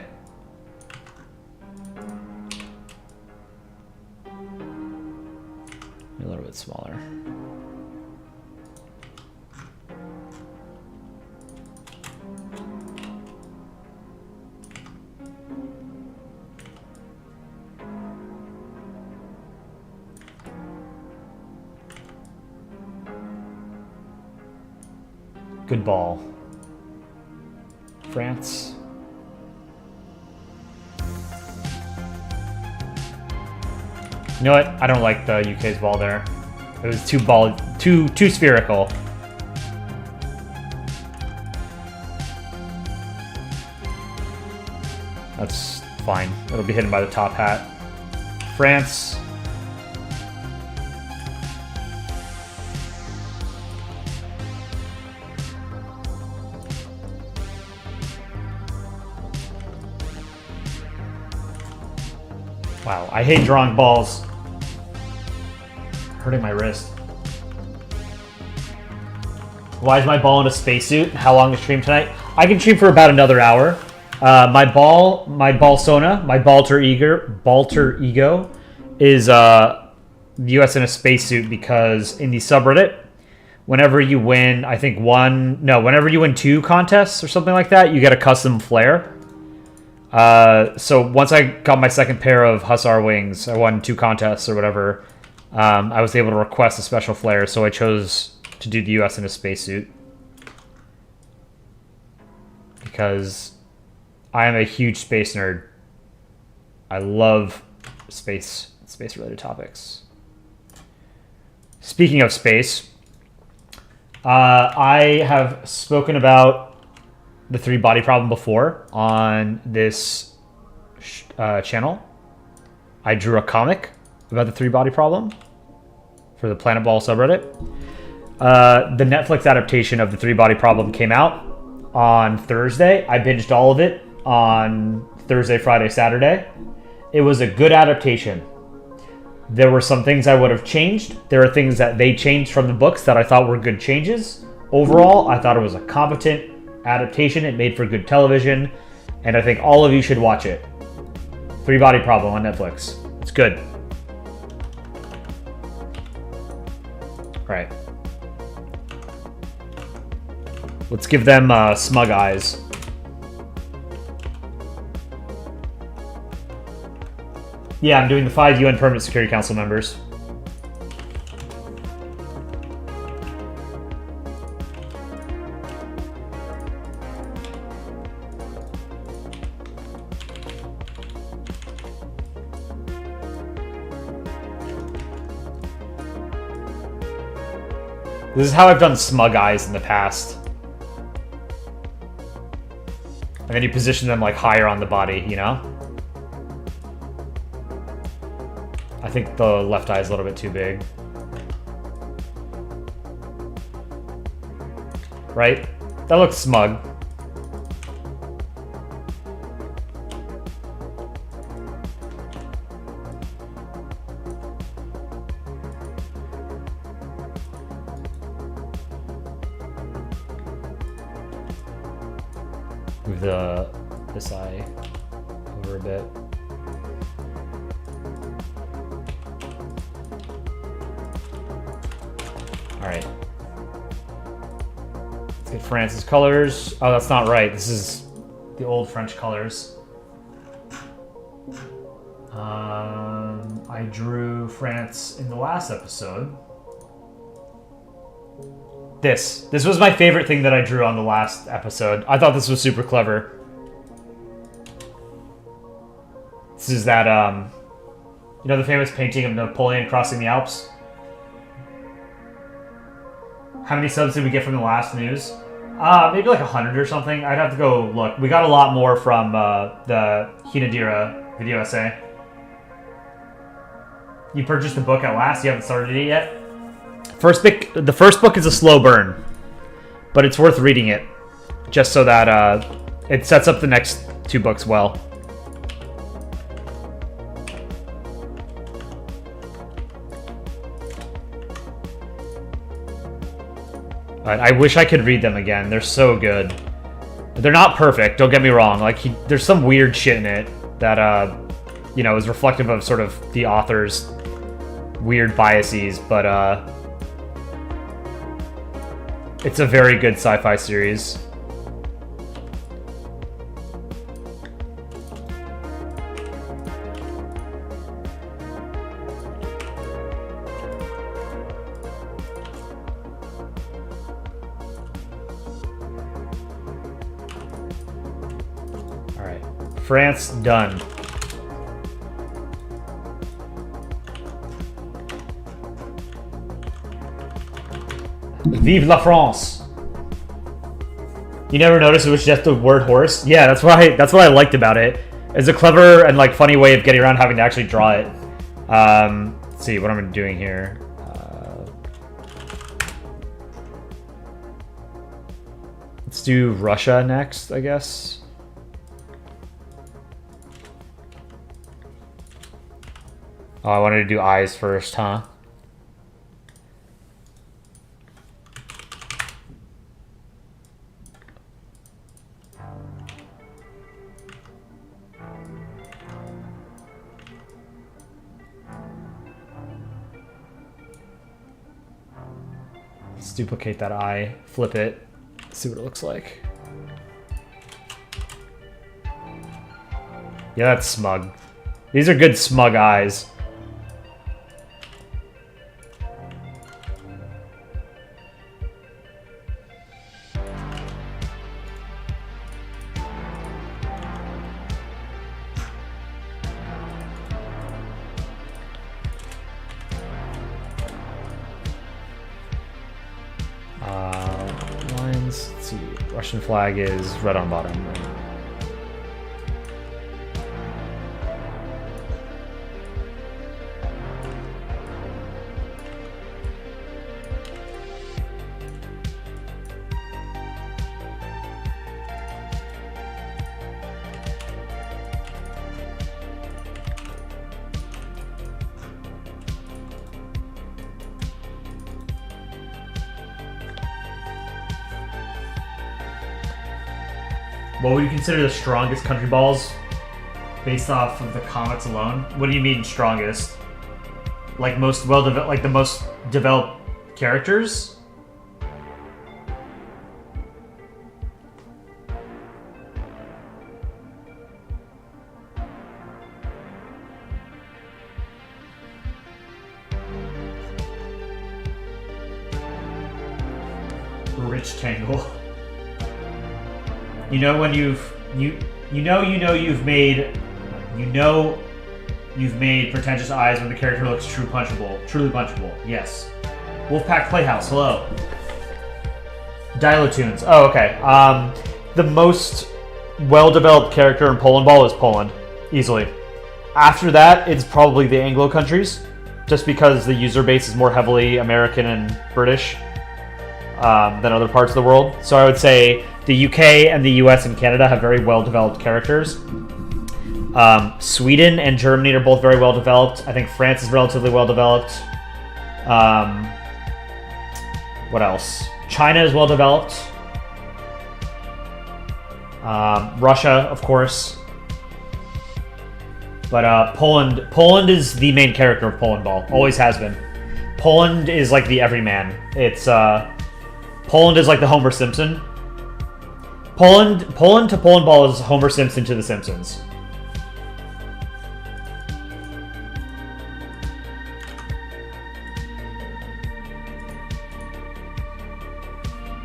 A little bit smaller. Good ball. France. You know what? I don't like the UK's ball there. It was too spherical. That's fine. It'll be hidden by the top hat. France. Wow, I hate drawing balls. Hurting my wrist. Why is my ball in a spacesuit? How long to stream tonight? I can stream for about another hour. My Balsona, my Balter Ego is the US in a spacesuit because in the subreddit, whenever you win, whenever you win 2 contests or something like that, you get a custom flare. So once I got my second pair of Hussar wings, I won 2 contests or whatever, I was able to request a special flare, so I chose to do the US in a spacesuit. Because I am a huge space nerd. I love space-related topics. Speaking of space, I have spoken about the 3-body problem before on this channel. I drew a comic about the 3-body problem for the Polandball subreddit. The Netflix adaptation of the 3-body problem came out on Thursday. I binged all of it on Thursday, Friday, Saturday. It was a good adaptation. There were some things I would have changed. There are things that they changed from the books that I thought were good changes. Overall, I thought it was a competent adaptation. It made for good television, and I think all of you should watch it. 3-body problem on Netflix. It's good. Right. Let's give them smug eyes. Yeah, I'm doing the 5 UN Permanent Security Council members. This is how I've done smug eyes in the past. And then you position them like higher on the body, you know? I think the left eye is a little bit too big. Right? That looks smug. Move this eye over a bit. All right. Let's get France's colors. Oh, that's not right. This is the old French colors. I drew France in the last episode. This was my favorite thing that I drew on the last episode. I thought this was super clever. This is that, you know the famous painting of Napoleon crossing the Alps? How many subs did we get from the last news? Maybe like 100 or something. I'd have to go look. We got a lot more from the Hinadira video essay. You purchased the book at last? You haven't started it yet? The first book is a slow burn, but it's worth reading it, just so that it sets up the next 2 books well. I wish I could read them again. They're so good. They're not perfect, don't get me wrong. Like, there's some weird shit in it that, you know, is reflective of sort of the author's weird biases, but, it's a very good sci-fi series. France, done. Vive la France! You never noticed it was just the word horse? Yeah, that's what I liked about it. It's a clever and like funny way of getting around having to actually draw it. Let's see what I'm doing here. Let's do Russia next, I guess. Oh, I wanted to do eyes first, huh? Let's duplicate that eye, flip it, see what it looks like. Yeah, that's smug. These are good smug eyes. Lines, let's see. Russian flag is red on bottom. What would you consider the strongest country balls based off of the comics alone? What do you mean strongest? Like most well-developed, like the most developed characters? Rich Tangle. You know when you've made pretentious eyes when the character looks truly punchable. Yes. Wolfpack Playhouse, hello. Dialotunes. Oh, okay. The most well-developed character in Polandball is Poland, easily. After that, it's probably the Anglo countries, just because the user base is more heavily American and British than other parts of the world. So I would say the UK and the US and Canada have very well-developed characters. Sweden and Germany are both very well-developed. I think France is relatively well-developed. What else? China is well-developed. Russia, of course. But Poland is the main character of Polandball. Always has been. Poland is like the everyman. It's Poland is like the Homer Simpson. Poland to Polandball is Homer Simpson to The Simpsons.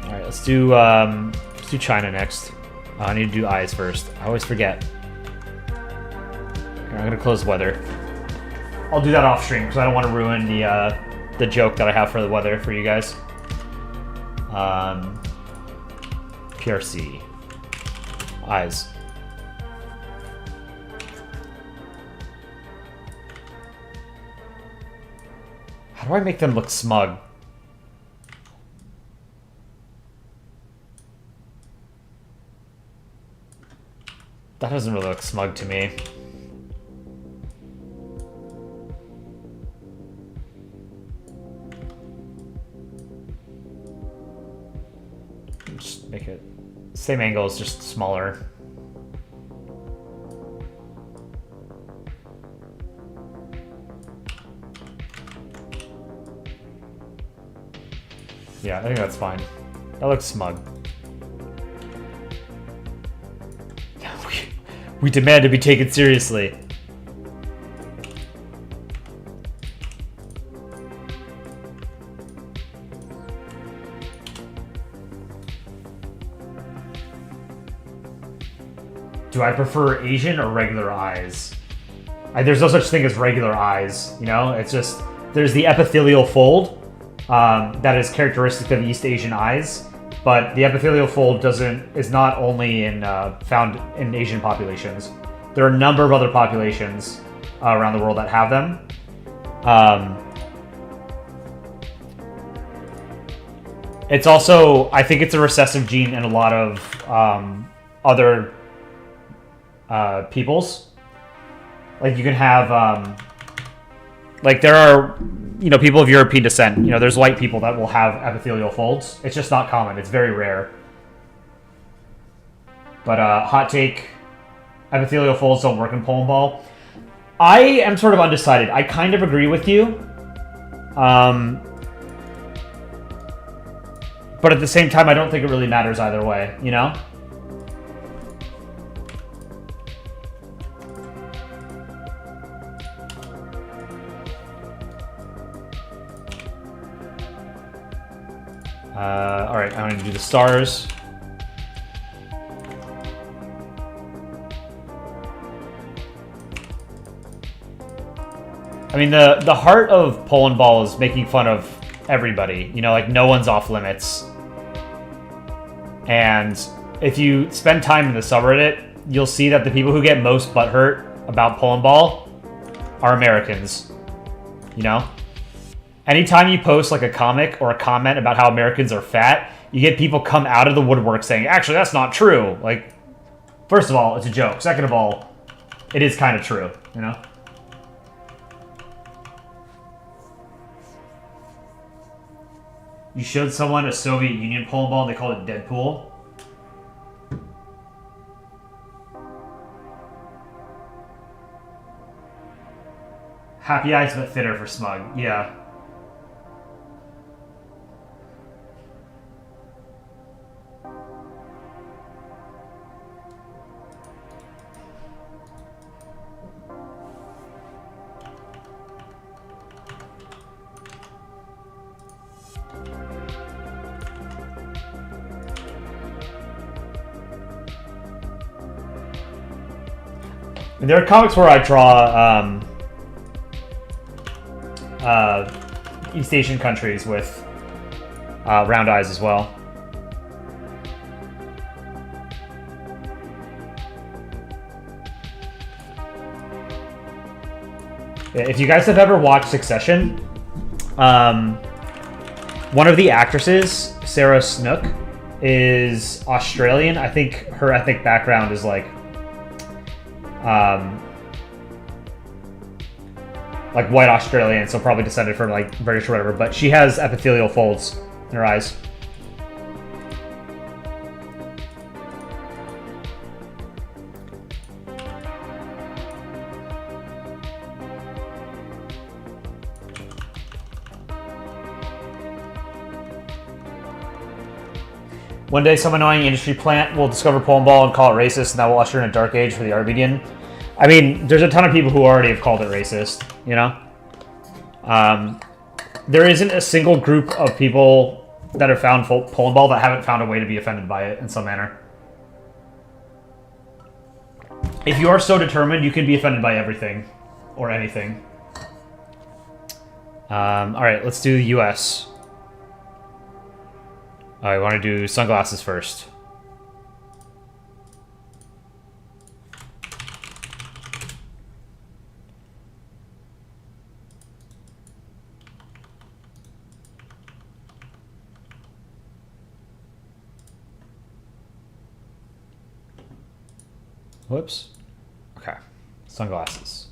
All right, let's do China next. I need to do eyes first. I always forget. Here, I'm gonna close weather. I'll do that off stream because I don't want to ruin the joke that I have for the weather for you guys. PRC. Eyes. How do I make them look smug? That doesn't really look smug to me. Just make it same angle, is just smaller. Yeah, I think that's fine. That looks smug. We demand to be taken seriously. Do I prefer Asian or regular eyes? There's no such thing as regular eyes, you know? It's just, there's the epithelial fold that is characteristic of East Asian eyes, but the epithelial fold is not only found in Asian populations. There are a number of other populations around the world that have them. It's also, I think it's a recessive gene in a lot of other peoples. Like you can have, like there are, you know, people of European descent. You know, there's white people that will have epithelial folds. It's just not common. It's very rare. But hot take, epithelial folds don't work in Polandball. I am sort of undecided. I kind of agree with you. But at the same time, I don't think it really matters either way, you know? Alright, I'm going to do the stars. I mean, the heart of Polandball is making fun of everybody. You know, like, no one's off limits. And if you spend time in the subreddit, you'll see that the people who get most butthurt about Polandball are Americans. You know? Anytime you post like a comic or a comment about how Americans are fat, you get people come out of the woodwork saying, actually, that's not true. Like, first of all, it's a joke. Second of all, it is kind of true, you know? You showed someone a Soviet Union Polandball and they called it Deadpool. Happy eyes but thinner for smug. Yeah. And there are comics where I draw East Asian countries with round eyes as well. If you guys have ever watched Succession, one of the actresses, Sarah Snook, is Australian. I think her ethnic background is like white Australian, so probably descended from like British or whatever, but she has epithelial folds in her eyes. One day, some annoying industry plant will discover Polandball and call it racist, and that will usher in a dark age for the Armenian. I mean, there's a ton of people who already have called it racist, you know? There isn't a single group of people that have found Polandball that haven't found a way to be offended by it in some manner. If you are so determined, you can be offended by everything or anything. Alright, let's do the US. I want to do sunglasses first. Whoops. Okay. Sunglasses.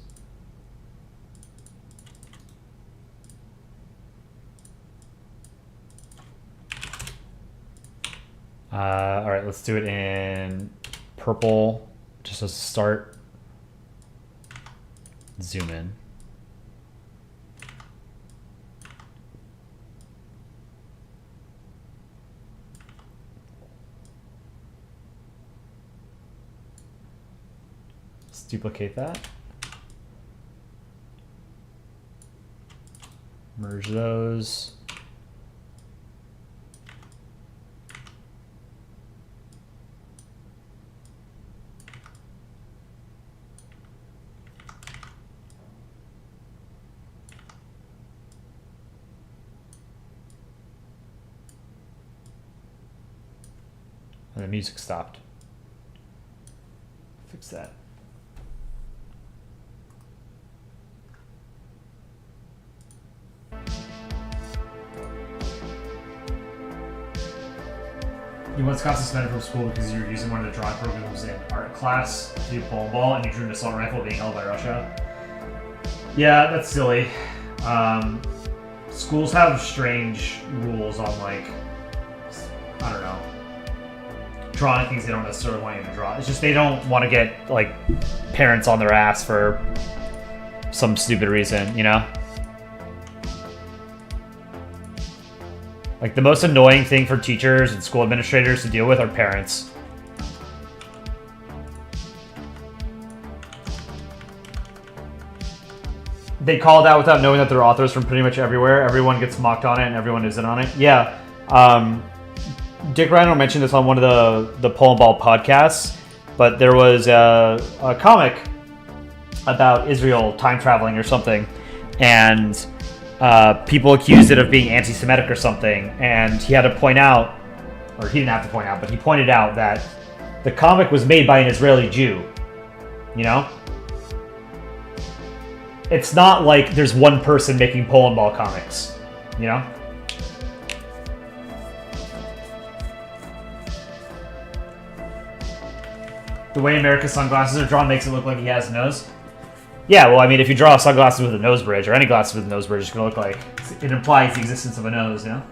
All right, let's do it in purple, just as a start. Zoom in. Let's duplicate that. Merge those. And the music stopped. Fix that. You once got suspended from school because you were using one of the drawing programs in art class to do Polandball and you drew an assault rifle being held by Russia. Yeah, that's silly. Schools have strange rules on, like, I don't know, drawing things they don't necessarily want you to draw. It's just they don't want to get, like, parents on their ass for some stupid reason, you know? Like, the most annoying thing for teachers and school administrators to deal with are parents. They call it out without knowing that they're authors from pretty much everywhere. Everyone gets mocked on it and everyone isn't on it. Yeah. Dick Rhino mentioned this on one of the Polandball podcasts, but there was a comic about Israel time traveling or something, and people accused it of being anti-Semitic or something, and he had to point out, or he didn't have to point out, but he pointed out that the comic was made by an Israeli Jew, you know? It's not like there's one person making Polandball comics, you know? The way America's sunglasses are drawn makes it look like he has a nose. Yeah, well, I mean, if you draw sunglasses with a nose bridge, or any glasses with a nose bridge, it's going to look like it implies the existence of a nose, you know?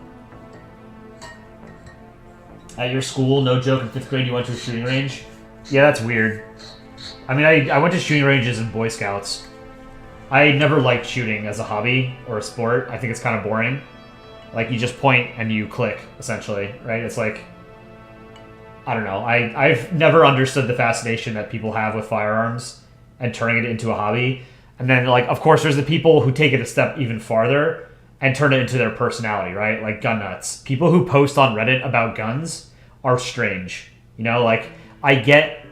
At your school, no joke, in 5th grade you went to a shooting range? Yeah, that's weird. I mean, I went to shooting ranges in Boy Scouts. I never liked shooting as a hobby or a sport. I think it's kind of boring. Like, you just point and you click, essentially, right? It's like, I don't know. I've never understood the fascination that people have with firearms and turning it into a hobby. And then, like, of course, there's the people who take it a step even farther and turn it into their personality, right? Like gun nuts. People who post on Reddit about guns are strange. You know, like, I get,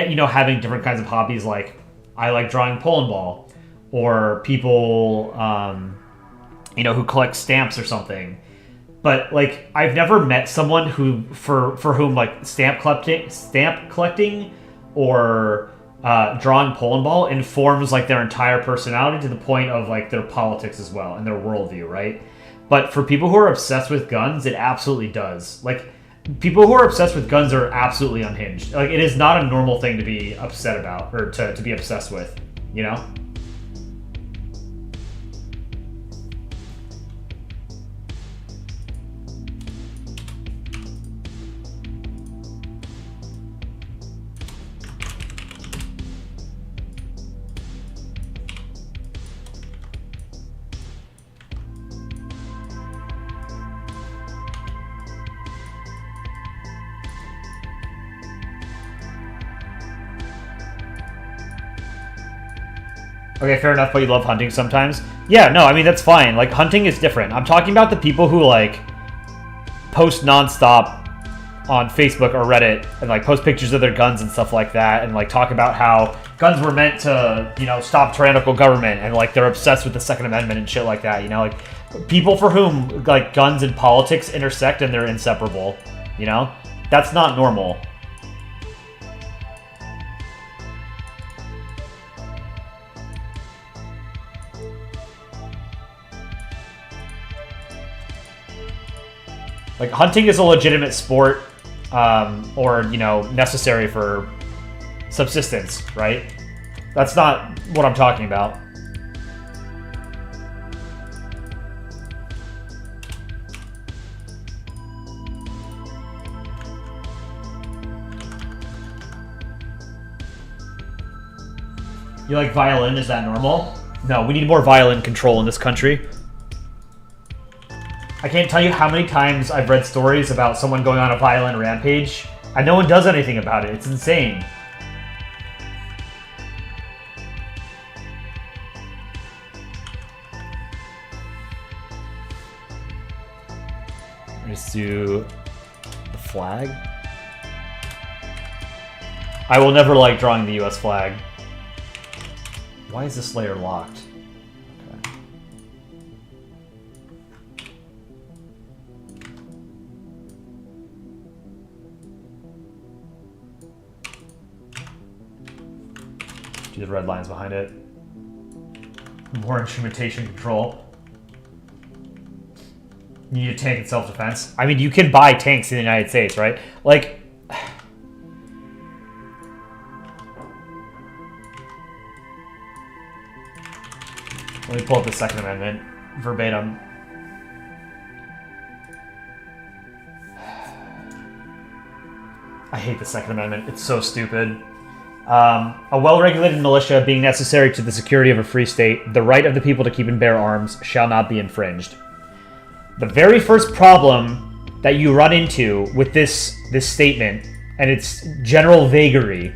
you know, having different kinds of hobbies. Like, I like drawing Polandball. Or people, you know, who collect stamps or something. But, like, I've never met someone who, for whom, like, stamp collecting or drawing Polandball informs, like, their entire personality to the point of, like, their politics as well and their worldview, right? But for people who are obsessed with guns, it absolutely does. Like, people who are obsessed with guns are absolutely unhinged. Like, it is not a normal thing to be upset about or to be obsessed with, you know? Okay, fair enough, but you love hunting sometimes? Yeah, no, I mean, that's fine. Like, hunting is different. I'm talking about the people who, like, post nonstop on Facebook or Reddit and, like, post pictures of their guns and stuff like that and, like, talk about how guns were meant to, you know, stop tyrannical government and, like, they're obsessed with the Second Amendment and shit like that, you know? Like, people for whom like guns and politics intersect and they're inseparable. You know, that's not normal. Like, hunting is a legitimate sport, or, you know, necessary for subsistence, right? That's not what I'm talking about. You like violin? Is that normal? No, we need more violin control in this country. I can't tell you how many times I've read stories about someone going on a violent rampage, and no one does anything about it. It's insane. Let's do the flag. I will never like drawing the US flag. Why is this layer locked? The red lines behind it. More instrumentation control. You need a tank in self-defense. I mean, you can buy tanks in the United States, right? Like, let me pull up the Second Amendment verbatim. I hate the Second Amendment. It's so stupid. A well-regulated militia being necessary to the security of a free state, the right of the people to keep and bear arms shall not be infringed. The very first problem that you run into with this statement and its general vagary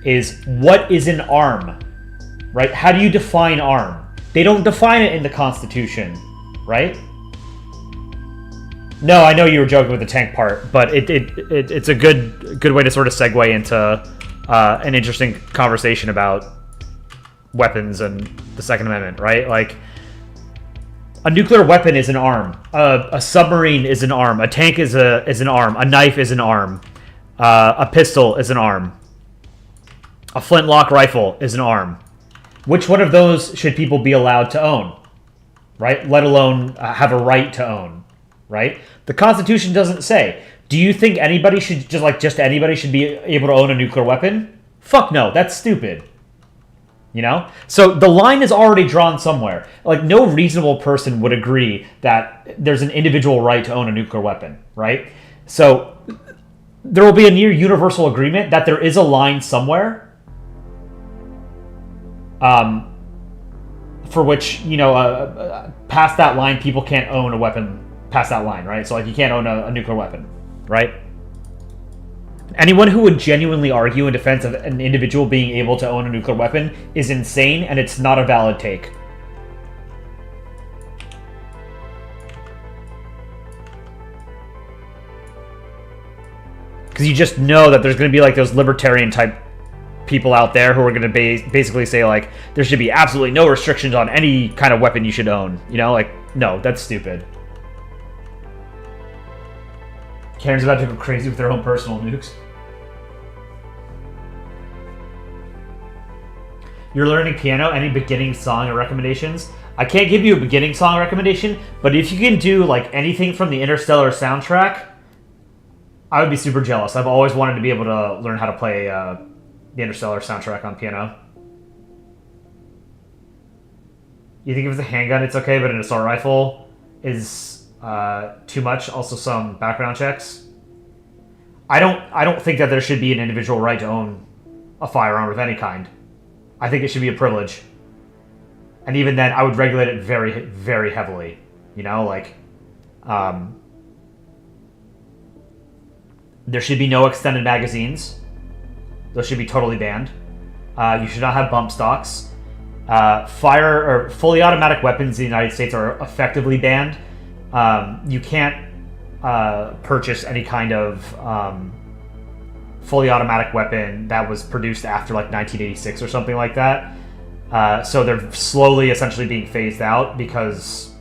is, what is an arm? Right? How do you define arm? They don't define it in the Constitution, right? No, I know you were joking with the tank part, but it's a good way to sort of segue into an interesting conversation about weapons and the Second Amendment, right? Like, a nuclear weapon is an arm. A submarine is an arm. A tank is an arm. A knife is an arm. A pistol is an arm. A flintlock rifle is an arm. Which one of those should people be allowed to own, right? Let alone have a right to own, right? The Constitution doesn't say. Do you think anybody should just anybody should be able to own a nuclear weapon? Fuck no, that's stupid. You know? So the line is already drawn somewhere. Like, no reasonable person would agree that there's an individual right to own a nuclear weapon, right? So there will be a near universal agreement that there is a line somewhere for which, you know, past that line, people can't own a weapon past that line, right? So, like, you can't own a nuclear weapon, right? Anyone who would genuinely argue in defense of an individual being able to own a nuclear weapon is insane, and it's not a valid take. Because you just know that there's going to be, like, those libertarian-type people out there who are going to basically say, like, there should be absolutely no restrictions on any kind of weapon you should own. You know, like, no, that's stupid. Karen's about to go crazy with their own personal nukes. You're learning piano. Any beginning song or recommendations? I can't give you a beginning song recommendation, but if you can do, like, anything from the Interstellar soundtrack, I would be super jealous. I've always wanted to be able to learn how to play the Interstellar soundtrack on piano. You think if it's a handgun, it's okay, but an assault rifle is too much. Also, some background checks. I don't think that there should be an individual right to own a firearm of any kind. I think it should be a privilege. And even then, I would regulate it very, very heavily. You know, like, there should be no extended magazines. Those should be totally banned. You should not have bump stocks. Fire or fully automatic weapons in the United States are effectively banned. You can't purchase any kind of fully automatic weapon that was produced after, like, 1986 or something like that. So they're slowly essentially being phased out because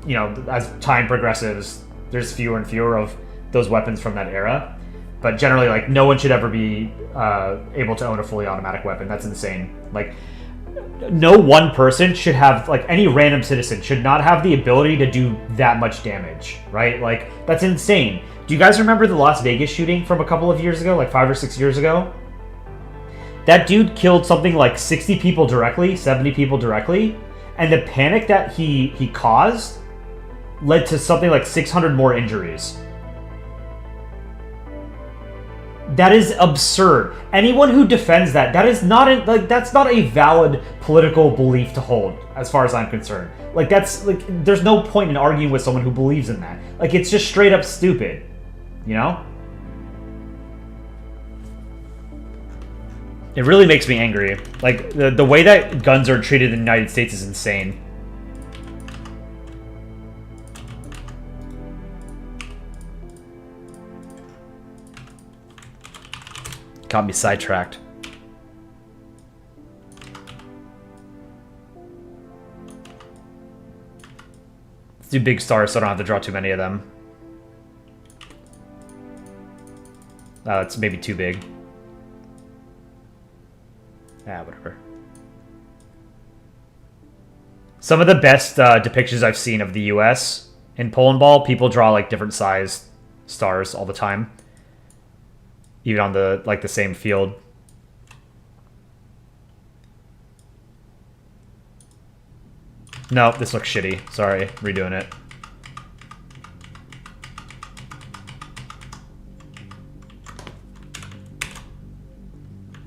you know, as time progresses, there's fewer and fewer of those weapons from that era. But generally, like, no one should ever be able to own a fully automatic weapon. That's insane. Like, no one person should have, like, any random citizen should not have the ability to do that much damage, right? Like, that's insane. Do you guys remember the Las Vegas shooting from a couple of years ago, like 5 or 6 years ago? That dude killed something like 60 people directly, 70 people directly, and the panic that he caused led to something like 600 more injuries. That is absurd. Anyone who defends that is not that's not a valid political belief to hold, as far as I'm concerned. Like, that's like, there's no point in arguing with someone who believes in that. Like, it's just straight up stupid, you know? It really makes me angry. Like, the way that guns are treated in the United States is insane. Got me sidetracked. Let's do big stars so I don't have to draw too many of them. It's maybe too big. Whatever. Some of the best depictions I've seen of the US in Polandball, people draw like different sized stars all the time. Even on the same field. No, this looks shitty. Sorry, redoing it.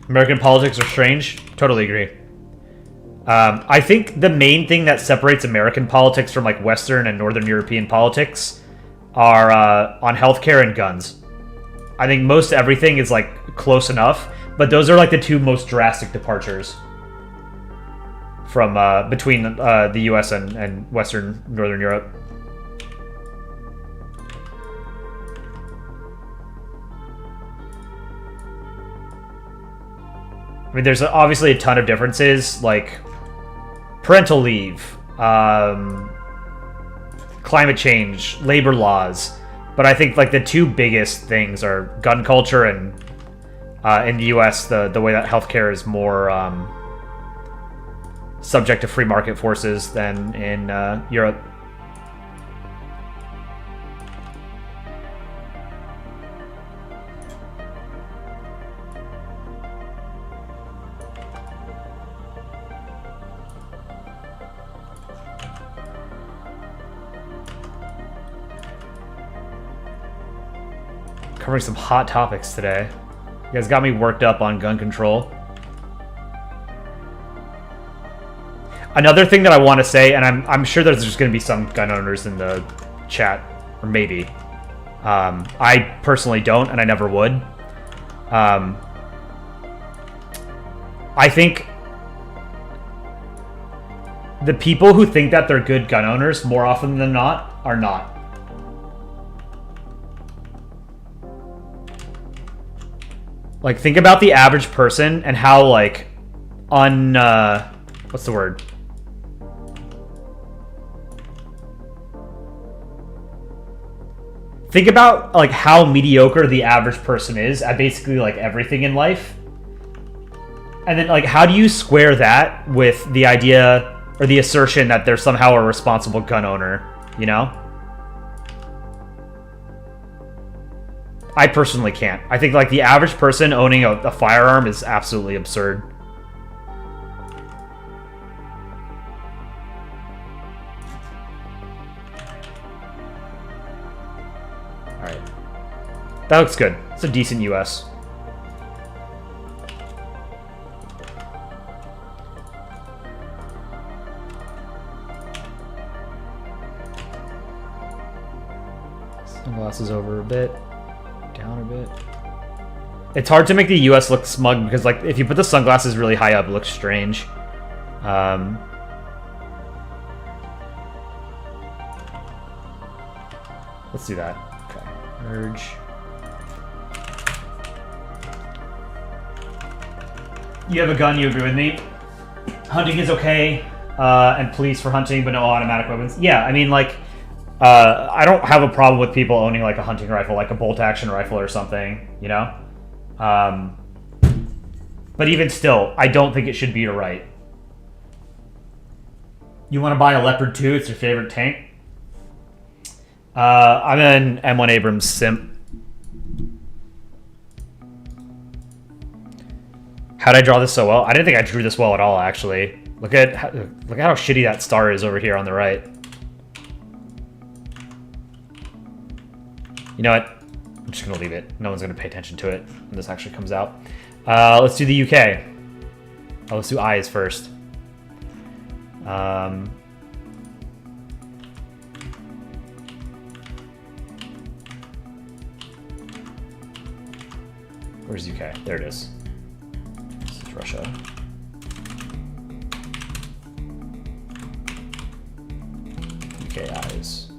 American politics are strange. Totally agree. I think the main thing that separates American politics from like Western and Northern European politics are on healthcare and guns. I think most everything is like close enough, but those are like the two most drastic departures from between the U.S. and Western Northern Europe. I mean, there's obviously a ton of differences, like parental leave, climate change, labor laws. But I think like the two biggest things are gun culture and in the U.S. the way that healthcare is more subject to free market forces than in Europe. Covering some hot topics today. You guys got me worked up on gun control. Another thing that I want to say, and I'm sure there's just going to be some gun owners in the chat, or maybe. I personally don't, and I never would. I think the people who think that they're good gun owners, more often than not, are not. Like, think about the average person and how, like, what's the word? Think about, like, how mediocre the average person is at basically, like, everything in life. And then, like, how do you square that with the idea or the assertion that they're somehow a responsible gun owner, you know? I personally can't. I think, like, the average person owning a firearm is absolutely absurd. Alright. That looks good. It's a decent US. Sunglasses over a bit. Down a bit. It's hard to make the US look smug because, like, if you put the sunglasses really high up, it looks strange. Let's do that. Okay. Merge. You have a gun, you agree with me? Hunting is okay, and police for hunting, but no automatic weapons. Yeah, I mean, like, I don't have a problem with people owning like a hunting rifle, like a bolt action rifle or something, you know? But even still, I don't think it should be your right. You want to buy a Leopard 2? It's your favorite tank? I'm an M1 Abrams simp. How did I draw this so well? I didn't think I drew this well at all, actually. Look at how shitty that star is over here on the right. You know what? I'm just going to leave it. No one's going to pay attention to it when this actually comes out. Let's do the UK. Oh, let's do eyes first. Where's UK? There it is. This is Russia. UK eyes.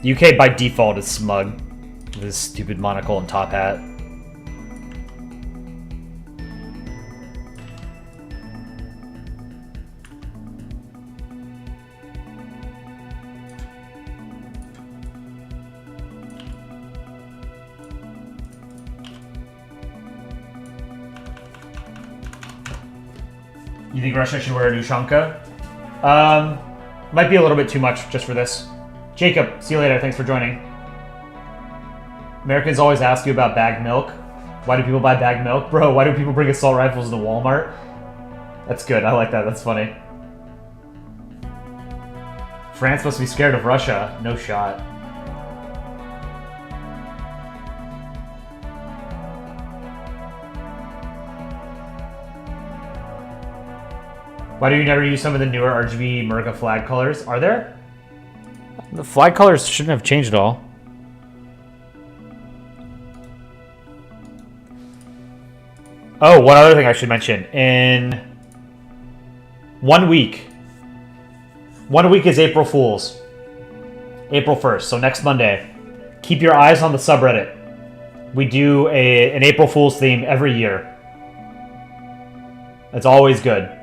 UK by default is smug. With his stupid monocle and top hat. You think Russia should wear a Nushanka? Might be a little bit too much just for this. Jacob, see you later. Thanks for joining. Americans always ask you about bagged milk. Why do people buy bagged milk? Bro, why do people bring assault rifles to Walmart? That's good. I like that. That's funny. France must be scared of Russia. No shot. Why do you never use some of the newer RGB Merca flag colors? Are there? The flag colors shouldn't have changed at all. Oh, one other thing I should mention. In 1 week. 1 week is April Fool's. April 1st, so next Monday. Keep your eyes on the subreddit. We do an April Fool's theme every year. It's always good.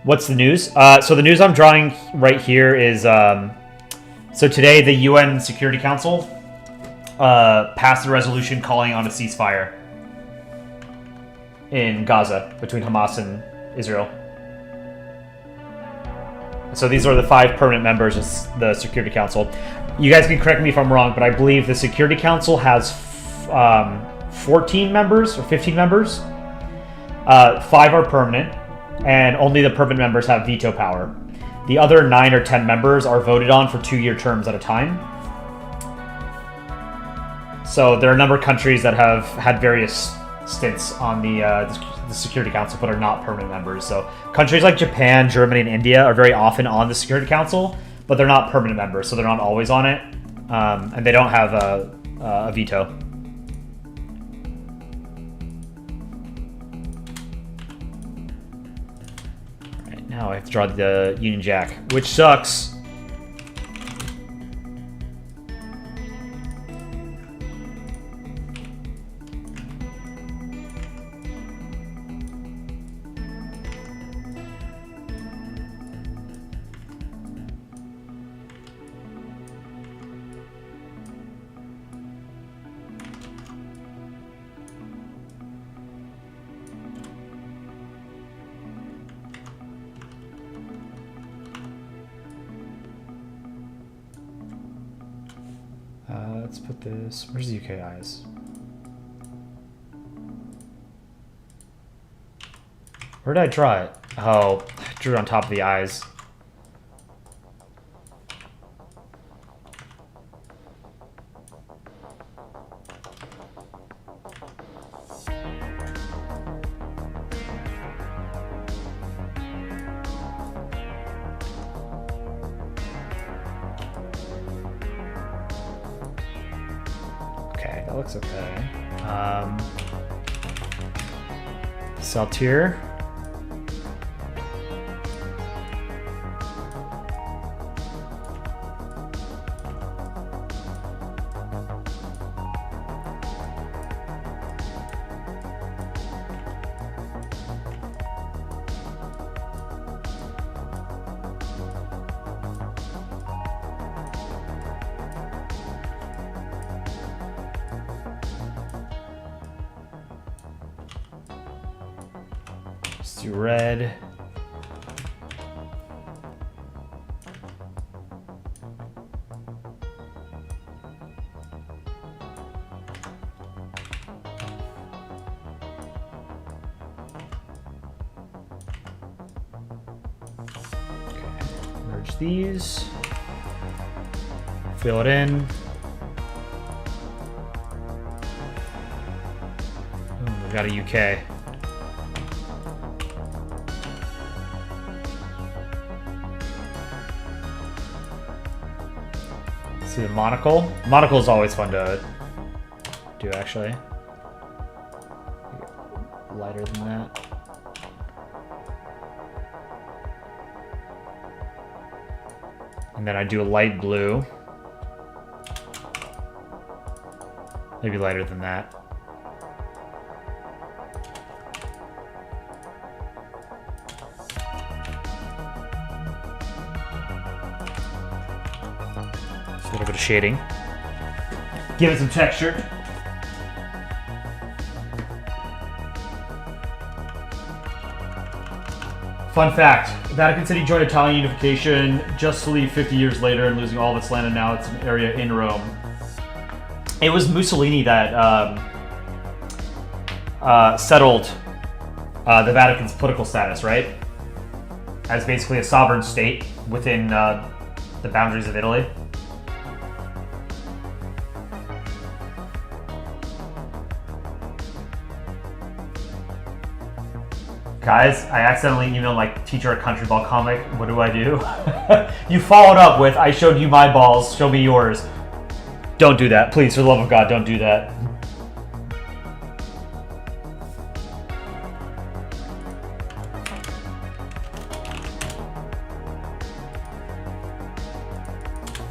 What's the news? So the news I'm drawing right here is... so today the UN Security Council passed a resolution calling on a ceasefire in Gaza between Hamas and Israel. So these are the 5 permanent members of the Security Council. You guys can correct me if I'm wrong, but I believe the Security Council has 14 members or 15 members. 5 are permanent. And only the permanent members have veto power. The other 9 or 10 members are voted on for 2-year terms at a time. So there are a number of countries that have had various stints on the Security Council but are not permanent members. So countries like Japan, Germany, and India are very often on the Security Council, but they're not permanent members, so they're not always on it. And they don't have a veto. Now I have to draw the Union Jack, which sucks. Let's put this... Where's the UK eyes? Where did I draw it? Oh, I drew it on top of the eyes. That looks okay. Saltier. Let's do red. Merge these. Fill it in. Ooh, we've got a UK. See the monocle? Monocle is always fun to do, actually. Lighter than that. And then I do a light blue. Maybe lighter than that. Just a little bit of shading. Give it some texture. Fun fact, Vatican City joined Italian unification just to leave 50 years later and losing all of its land, and now it's an area in Rome. It was Mussolini that settled the Vatican's political status, right? As basically a sovereign state within the boundaries of Italy. Guys, I accidentally emailed my teacher a country ball comic. What do I do? You followed up with, I showed you my balls, show me yours. Don't do that. Please, for the love of God, don't do that.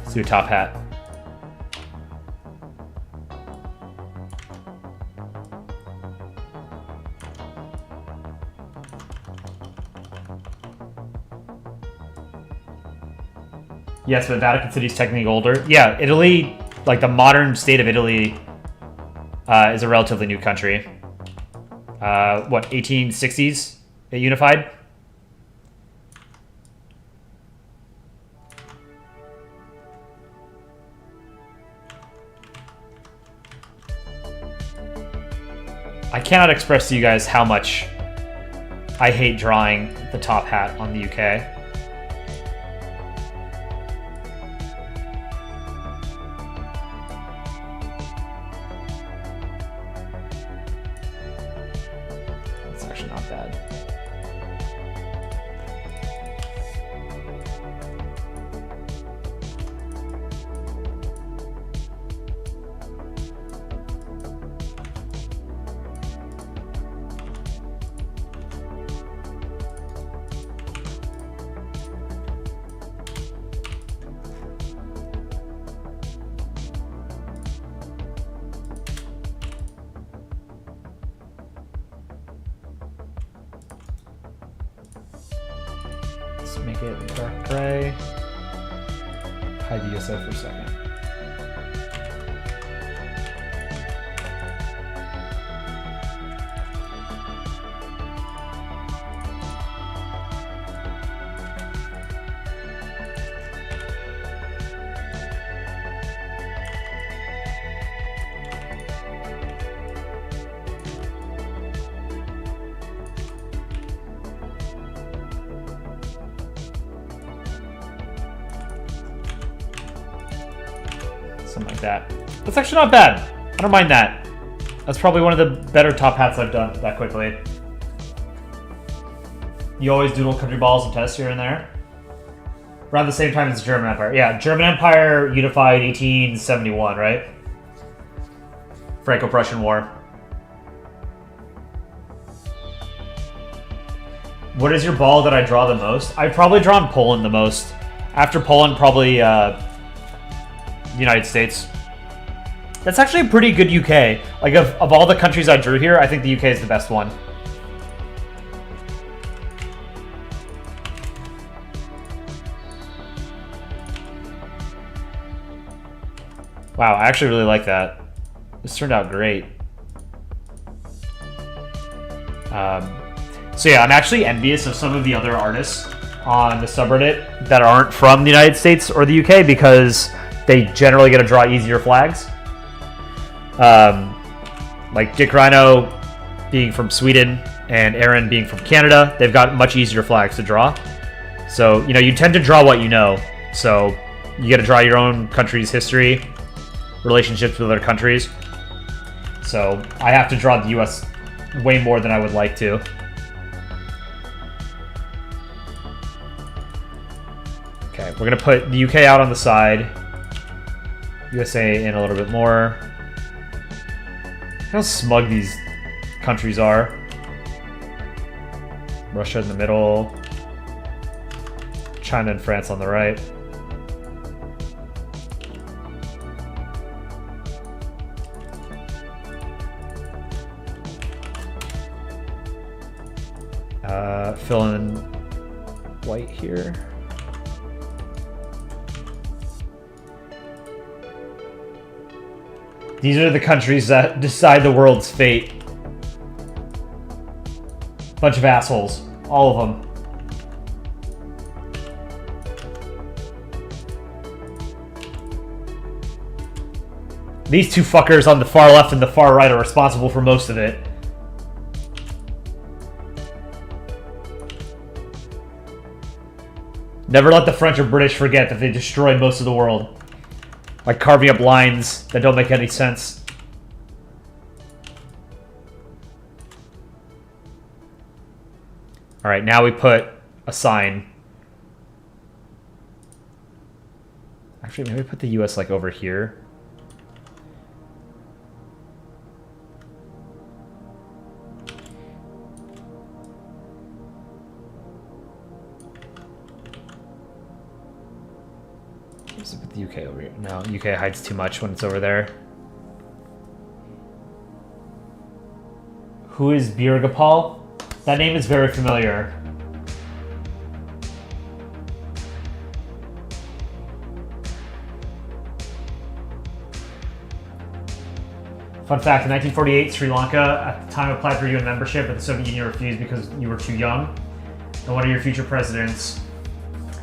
Let's do a top hat. Yes, but Vatican City's technically older. Yeah, Italy, like the modern state of Italy, is a relatively new country. What, 1860s? It unified? I cannot express to you guys how much I hate drawing the top hat on the UK. It's actually not bad. Let's make it dark gray. Hide the ESO for a second. Something like that. That's actually not bad. I don't mind that. That's probably one of the better top hats I've done that quickly. You always doodle country balls and tests here and there. Around the same time as the German Empire. Yeah, German Empire unified 1871, right? Franco-Prussian War. What is your ball that I draw the most? I've probably drawn Poland the most. After Poland, probably the United States. That's actually a pretty good UK. Like, of all the countries I drew here, I think the UK is the best one. Wow, I actually really like that. This turned out great. So yeah, I'm actually envious of some of the other artists on the subreddit that aren't from the United States or the UK because they generally get to draw easier flags. Like Dick Rhino being from Sweden and Aaron being from Canada, they've got much easier flags to draw. So, you know, you tend to draw what you know. So you get to draw your own country's history, relationships with other countries. So I have to draw the US way more than I would like to. Okay, we're going to put the UK out on the side. USA in a little bit more. Look how smug these countries are. Russia in the middle. China and France on the right. Fill in white here. These are the countries that decide the world's fate. Bunch of assholes. All of them. These two fuckers on the far left and the far right are responsible for most of it. Never let the French or British forget that they destroyed most of the world. Like carving up lines that don't make any sense. Alright, now we put a sign. Actually, maybe put the US like over here. Let's put the UK over here. No, UK hides too much when it's over there. Who is Birgapal? That name is very familiar. Fun fact, in 1948, Sri Lanka at the time applied for UN membership, but the Soviet Union refused because you were too young. And one of your future presidents,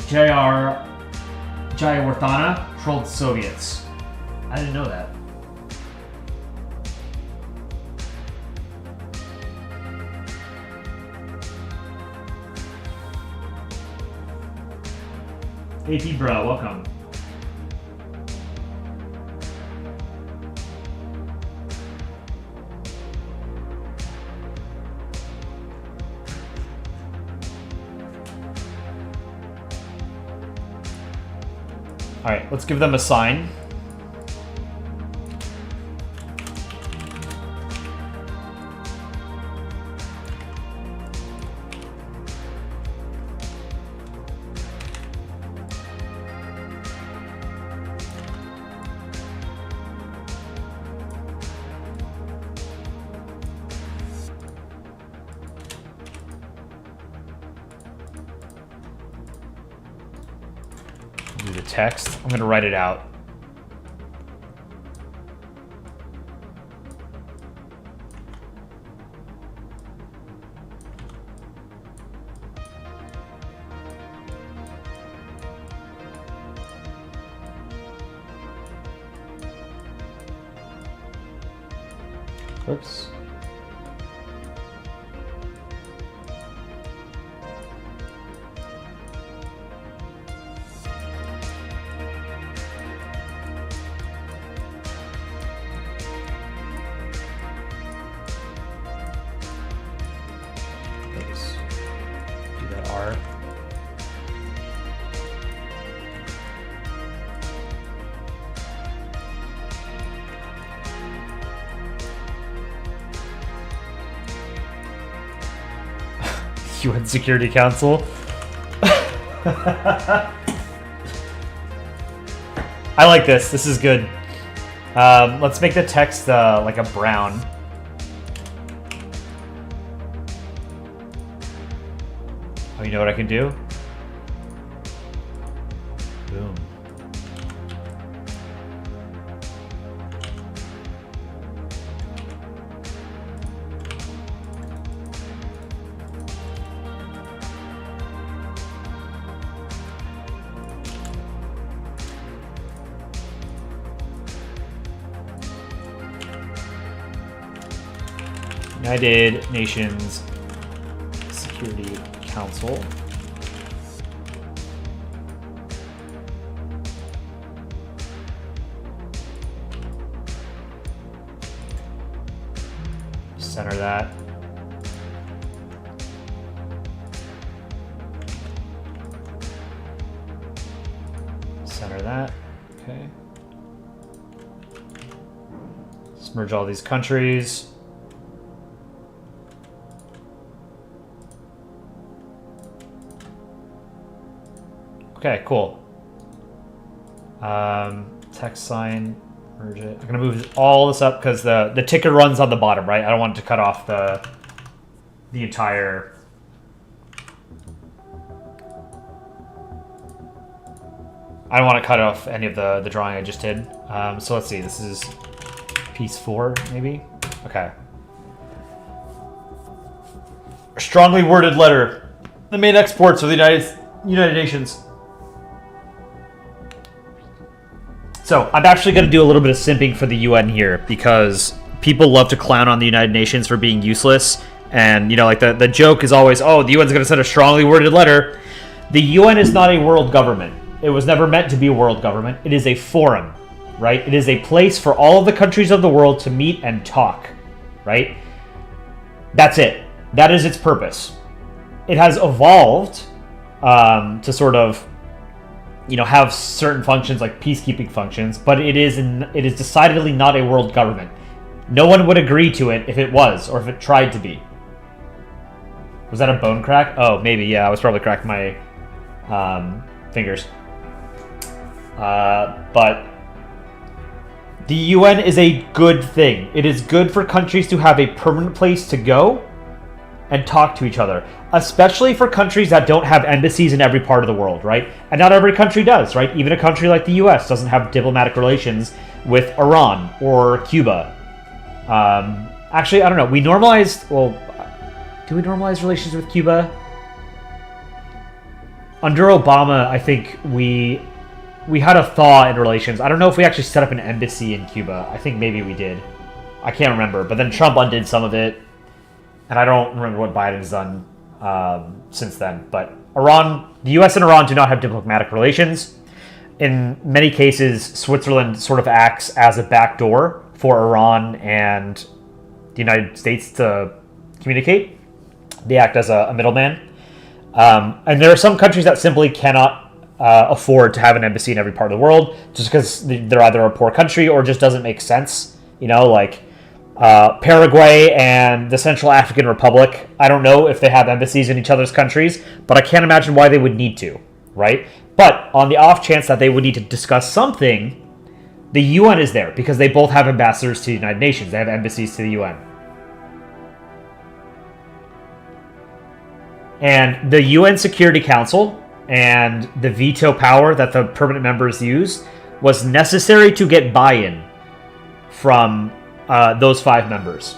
J.R. Jayawarthana, trolled the Soviets. I didn't know that. AP bro, welcome. All right, let's give them a sign. Do the text. I'm going to write it out. Oops. UN Security Council. I like this. This is good. Let's make the text like a brown. Oh, you know what I can do? Boom. United Nations Security Council. Center that. Center that. Okay. Let's merge all these countries. Okay, cool. Text sign, merge it. I'm gonna move all this up because the ticker runs on the bottom, right? I don't want it to cut off the entire. I don't want to cut off any of the drawing I just did. So let's see. This is piece 4, maybe. Okay. A strongly worded letter. The main exports of the United Nations. So I'm actually going to do a little bit of simping for the UN here because people love to clown on the United Nations for being useless. And, you know, like the joke is always, oh, the UN's going to send a strongly worded letter. The UN is not a world government. It was never meant to be a world government. It is a forum, right? It is a place for all of the countries of the world to meet and talk, right? That's it. That is its purpose. It has evolved to sort of, you know, have certain functions like peacekeeping functions, but it is decidedly not a world government. No one would agree to it if it was, or if it tried to be. Was that a bone crack? Oh, maybe, yeah. I was probably cracking my fingers. But the UN is a good thing. It is good for countries to have a permanent place to go and talk to each other, especially for countries that don't have embassies in every part of the world, right? And not every country does, right? Even a country like the US doesn't have diplomatic relations with Iran or Cuba. Actually, I don't know. We normalized, well, do we normalize relations with Cuba? Under Obama, I think we had a thaw in relations. I don't know if we actually set up an embassy in Cuba. I think maybe we did. I can't remember. But then Trump undid some of it. And I don't remember what Biden's done since then. But Iran, the US and Iran do not have diplomatic relations. In many cases, Switzerland sort of acts as a backdoor for Iran and the United States to communicate. They act as a middleman. And there are some countries that simply cannot afford to have an embassy in every part of the world just because they're either a poor country or just doesn't make sense. You know, like Paraguay and the Central African Republic. I don't know if they have embassies in each other's countries, but I can't imagine why they would need to, right? But on the off chance that they would need to discuss something, the UN is there because they both have ambassadors to the United Nations. They have embassies to the UN. And the UN Security Council and the veto power that the permanent members use was necessary to get buy-in from those 5 members.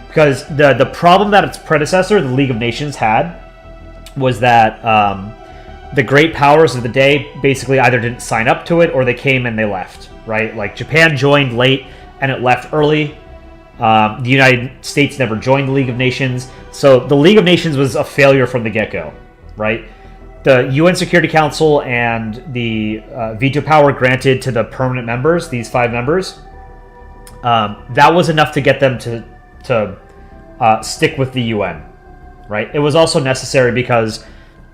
Because the problem that its predecessor, the League of Nations, had was that the great powers of the day basically either didn't sign up to it or they came and they left, right? Like Japan joined late and it left early. The United States never joined the League of Nations. So the League of Nations was a failure from the get-go, right? The UN Security Council and the veto power granted to the permanent members, these 5 members, that was enough to get them to stick with the UN, right? It was also necessary because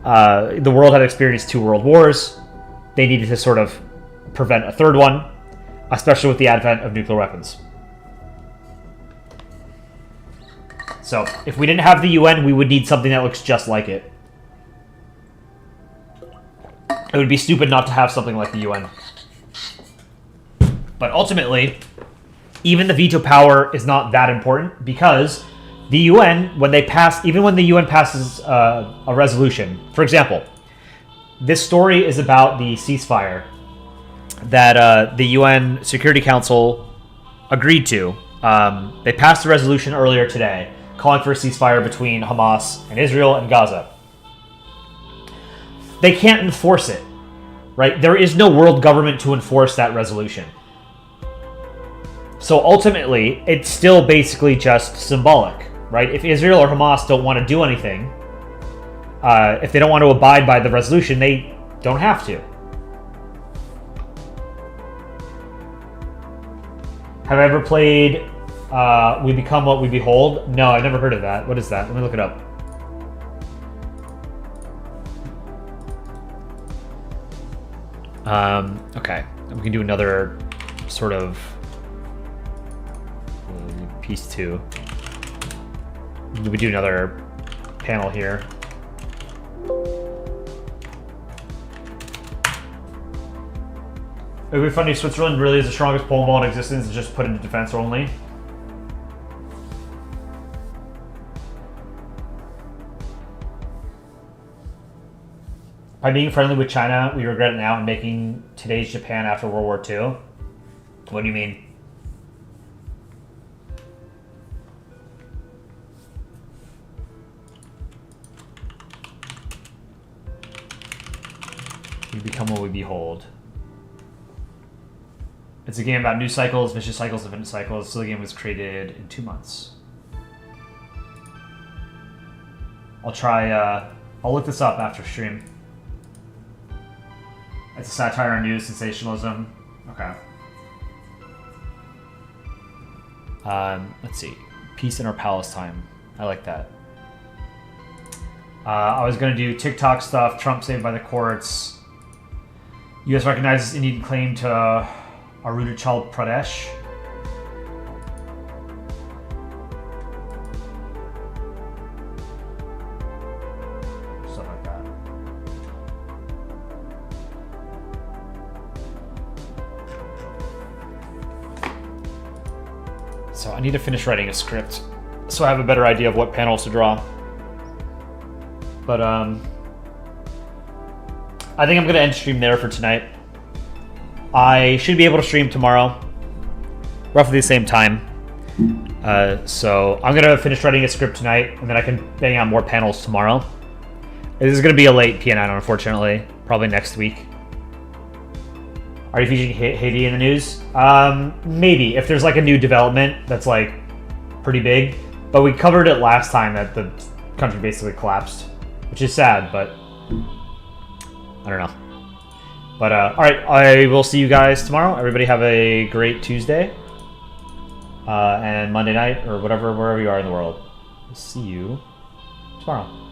the world had experienced 2 world wars. They needed to sort of prevent a 3rd one, especially with the advent of nuclear weapons. So if we didn't have the UN, we would need something that looks just like it. It would be stupid not to have something like the UN. But ultimately, even the veto power is not that important because the UN, even when the UN passes a resolution, for example, this story is about the ceasefire that the UN Security Council agreed to. They passed a resolution earlier today calling for a ceasefire between Hamas and Israel and Gaza. They can't enforce it, right? There is no world government to enforce that resolution. So ultimately, it's still basically just symbolic, right? If Israel or Hamas don't want to do anything, if they don't want to abide by the resolution, they don't have to. Have I ever played We Become What We Behold? No, I've never heard of that. What is that? Let me look it up. Okay. We can do another sort of piece 2. We do another panel here. It would be funny if Switzerland really is the strongest Polandball in existence and just put into defense only. By being friendly with China, we regret it now and making today's Japan after World War II. What do you mean? We become what we behold. It's a game about news cycles, vicious cycles, infinite cycles. So the game was created in 2 months. I'll try, I'll look this up after stream. It's a satire on news sensationalism. Okay. Let's see. Peace in our Palestine. I like that. I was going to do TikTok stuff. Trump saved by the courts. U.S. recognizes Indian claim to Arunachal Pradesh. Stuff like that. So I need to finish writing a script so I have a better idea of what panels to draw. But I think I'm going to end stream there for tonight. I should be able to stream tomorrow, roughly the same time. So I'm going to finish writing a script tonight, and then I can bang out more panels tomorrow. This is going to be a late PN, unfortunately. Probably next week. Are you featuring Haiti in the news? Maybe, if there's like a new development that's like pretty big. But we covered it last time that the country basically collapsed, which is sad, but I don't know. But all right, I will see you guys tomorrow. Everybody have a great Tuesday and Monday night or whatever, wherever you are in the world. See you tomorrow.